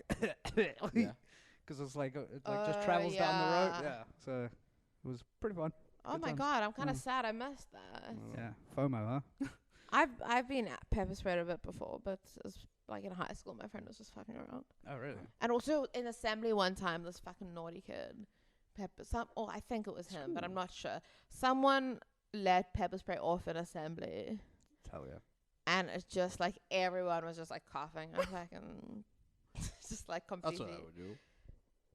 because it's like it just travels down the road. Yeah, so it was pretty fun. Oh my god, I'm kind of sad I missed that. Yeah, FOMO, huh? I've been pepper sprayed a bit before, but it was like in high school. My friend was just fucking around. Oh really? And also in assembly one time, this fucking naughty kid, I think it was him, but I'm not sure. Someone let pepper spray off in assembly. Hell yeah. And it's just like everyone was just like coughing and fucking just like completely. That's what I would do.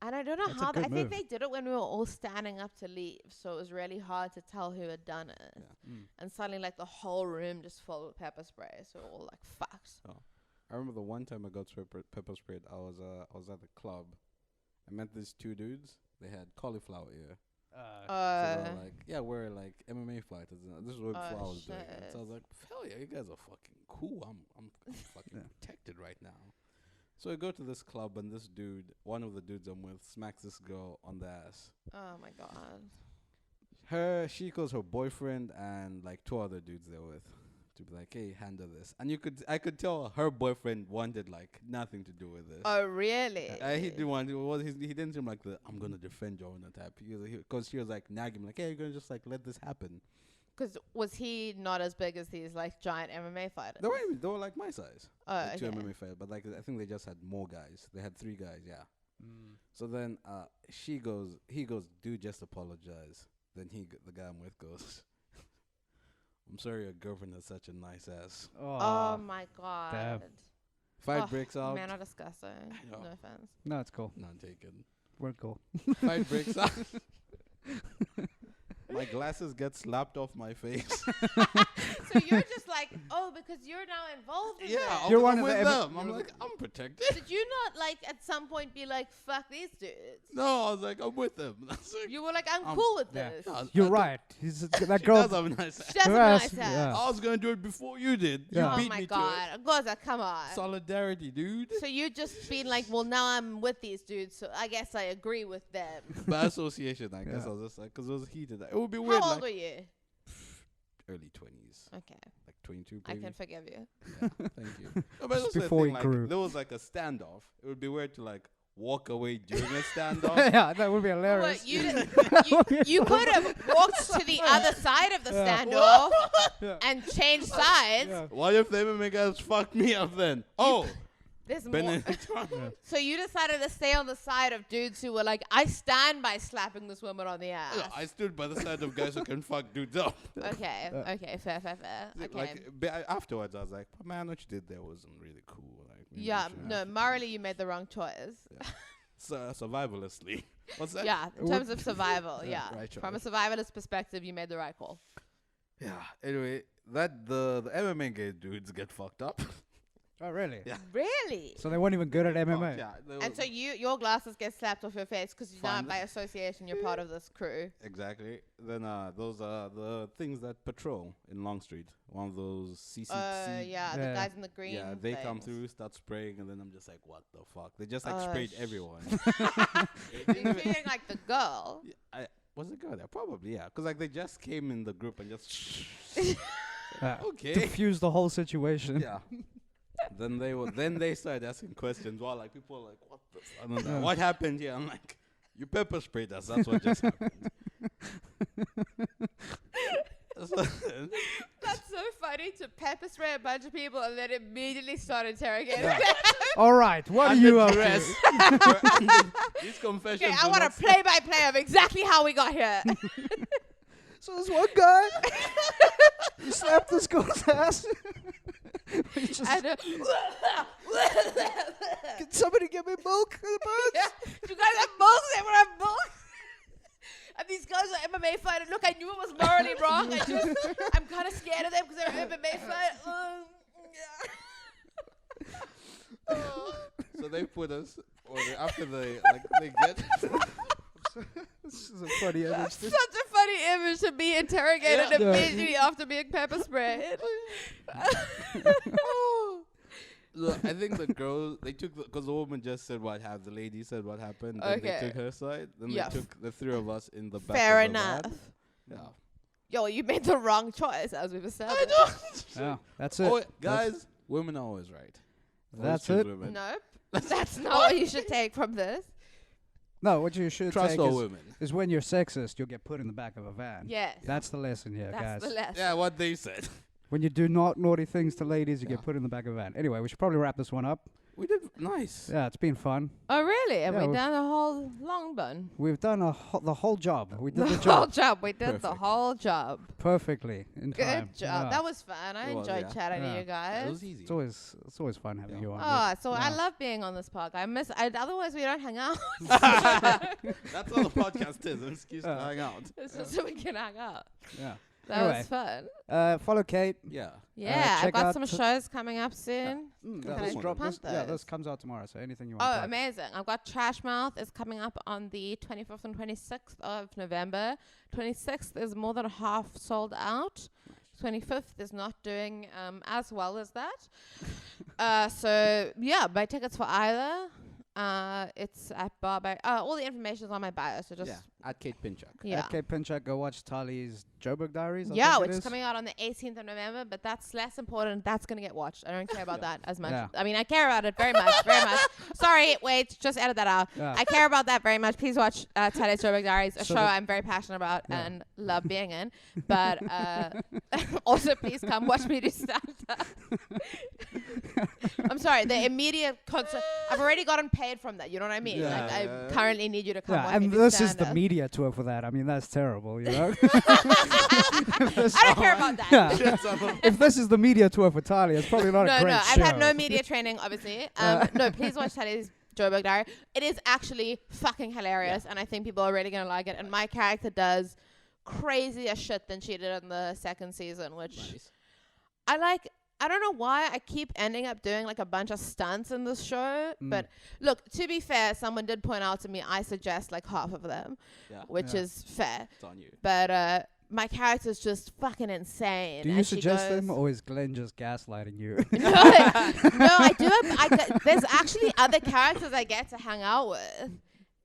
And I don't know how. I think move. they did it when we were all standing up to leave, so it was really hard to tell who had done it. Yeah. And suddenly, like the whole room just filled with pepper spray, so we're all like fucked. Oh. I remember the one time I got pepper sprayed. I was at the club. I met these two dudes. They had cauliflower ear. So they were like, we're like MMA fighters. This is what I was doing. And so I was like, hell yeah, you guys are fucking cool. I'm fucking protected right now. So I go to this club and this dude, one of the dudes I'm with, smacks this girl on the ass. Oh my god. She calls her boyfriend and like two other dudes they're with to be like, hey, handle this. And I could tell her boyfriend wanted like nothing to do with this. Oh really? He didn't want to. He didn't seem like I'm gonna defend Joanna type. Because she was like nagging him like, hey, you're gonna just like let this happen. Because was he not as big as these like giant MMA fighters? They were like my size. Oh, like okay. two MMA fighters, but like I think they just had more guys. They had 3 guys, yeah. So then he goes, dude, just apologize. Then the guy I'm with goes, I'm sorry your girlfriend has such a nice ass. Oh my god. Damn. Fight breaks out. Men are disgusting. No offense. No, it's cool. None taken. We're cool. Fight breaks out. My glasses get slapped off my face. So you're just like, because you're now involved in this. You're one I'm of with the them. I'm like, I'm protected. Did you not like at some point be like, fuck these dudes? No, I was like, I'm with them. You were like, I'm cool with yeah. this. Yeah, You're right. That she girl. does have a nice ass. She does have a nice ass. Yeah. I was gonna do it before you did. Yeah. You beat Oh my me god. Goza, come on. to it. Solidarity, dude. So you just been like, well, now I'm with these dudes, so I guess I agree with them. By association, I guess. Yeah. I was just like, because it was heated. It would be weird. How old like, were you? early 20s. Okay. Like 22, I maybe. can forgive you. Yeah, thank you. No, but Just that's the before thing, he like, grew. there was like a standoff. It would be weird to like walk away during a standoff. Yeah, that would be hilarious. What, you could have walked to the other side of the standoff Yeah. and changed sides. Yeah. What if the MMA guys fucked me up then? Oh, There's more. Benedict. So you decided to stay on the side of dudes who were like, I stand by slapping this woman on the ass. Yeah, I stood by the side of guys who can fuck dudes up. Okay, okay, fair. Okay. Like afterwards, I was like, man, what you did there wasn't really cool. Like, maybe Yeah, you should no, have- morally you made the wrong choice. Yeah. Survivalistly. What's that? Yeah, in terms of survival, Yeah, yeah. right From a choice. survivalist perspective, you made the right call. Yeah. Anyway, that the MMA gay dudes get fucked up. Oh, really? Yeah. Really? So they weren't even good at MMA. Yeah. And so your glasses get slapped off your face because now Fine. by association you're part of this crew. Exactly. Then those are the things that patrol in Long Street. One of those CCC. Yeah, the Yeah. guys in the green. Yeah, they come things. through, start spraying, and then I'm just like, what the fuck? They just like Oh, sprayed everyone. Including like the girl. Was it good? Yeah, probably, yeah. Because like they just came in the group and just okay. Diffuse the whole situation. Yeah. Then they started asking questions while like people were like, what the I don't know. Yeah. What happened here? I'm like, you pepper sprayed us, that's what just happened. That's so funny to pepper spray a bunch of people and then immediately start interrogating Yeah. them. All right, what are you up to? These confessions. Okay, I do want a not- play-by-play of exactly how we got here. So there's one guy, he slapped this girl's ass. He just, And, can somebody give me milk? yeah, you guys have milk? Does everyone have milk? And these guys are MMA fighters. Look, I knew it was morally wrong. I'm kind of scared of them because they're MMA fighters. So they put us, or after they get. This is a funny image. Such a funny image to be interrogated Yeah. immediately after being pepper sprayed. Look, I think the girls they took because the woman just said what happened. The lady said what happened. Then Okay. they took her side. Then Yeah. they took the three of us in the back. Fair of the enough. van. Yeah. Yo, you made the wrong choice, as we've established. Yeah, that's it. Oh, guys, women are always right. Always That's choose it. Women. Nope. That's not what you should take from this. No, what you should Trust take all women. is when you're sexist, you'll get put in the back of a van. Yes. That's the lesson here, That's guys. the lesson. Yeah, what they said. When you do not naughty things to ladies, you Yeah. get put in the back of a van. Anyway, we should probably wrap this one up. We did nice. Yeah, it's been fun. Oh, really? And Yeah, we we've- done the whole long bun. We've done the whole job. We did the whole job job. We did the Perfect. whole job. perfectly in Good time. job. Yeah. That was fun. I It was, enjoyed yeah. chatting to Yeah. you It guys. was easy. It's always fun having Yeah. you on. Oh, so I Yeah. love being on this podcast. Otherwise we don't hang out. That's all the podcast is. An excuse to hang out. It's just so we can hang out. Yeah. That Anyway. was fun. Follow Kate. Yeah. Yeah, I've check got out some t- shows coming up soon. Mm, Can I drop punt this. Yeah, those? this comes out tomorrow. So anything you want. Oh, to amazing. I've got Trash Mouth is coming up on the 25th and 26th of November. 26th is more than half sold out. 25th is not doing as well as that. So, yeah, buy tickets for either. It's at Bar by... all the information is on my bio, so just... Yeah. At Kate Pinchuck. Yeah. At Kate Pinchuck, go watch Tali's Joburg Diaries. I Yeah, think which it is is. coming out on the 18th of November, but that's less important. That's going to get watched. I don't care about that as much. Yeah. I mean, I care about it very much, very much. Sorry, wait, just edit that out. Yeah. I care about that very much. Please watch Tali's Joburg Diaries, a So show the- I'm very passionate about Yeah. and love being in. But also, please come watch me do stand-up. I'm sorry, the immediate concert. I've already gotten paid from that. You know what I mean? Yeah. Like, I currently need you to come Yeah, watch me and do this is the stand-up. media tour for that. I mean, that's terrible, you know? I don't care about that. Yeah. If this is the media tour for Talia, it's probably not a great No, show. I've had no media training, obviously. No, please watch Tali's Joburg Diary. It is actually fucking hilarious, and I think people are really going to like it. And my character does crazier shit than she did in the second season, which Nice. I like. I don't know why I keep ending up doing like a bunch of stunts in this show. But look, to be fair, someone did point out to me I suggest like half of them, Yeah. which Yeah. is fair. It's on you. But my character's just fucking insane. Do you and she suggest them, goes- or is Glenn just gaslighting you? no, I do. There's actually other characters I get to hang out with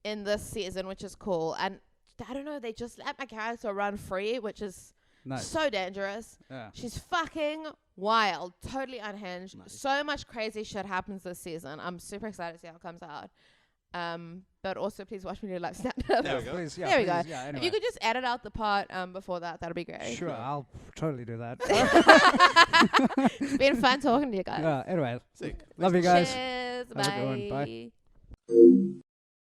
in this season, which is cool. And I don't know, they just let my character run free, which is Nice. So dangerous. Yeah. She's fucking wild, totally unhinged. Nice. So much crazy shit happens this season. I'm super excited to see how it comes out. But also, please watch me do live stand-up. There we go. Please, There we go. Yeah, anyway. If you could just edit out the part before that'd be great. Sure, I'll totally do that. It's been fun talking to you guys. Anyway, Sick. love you guys. Cheers. Have a good one. Bye. Bye.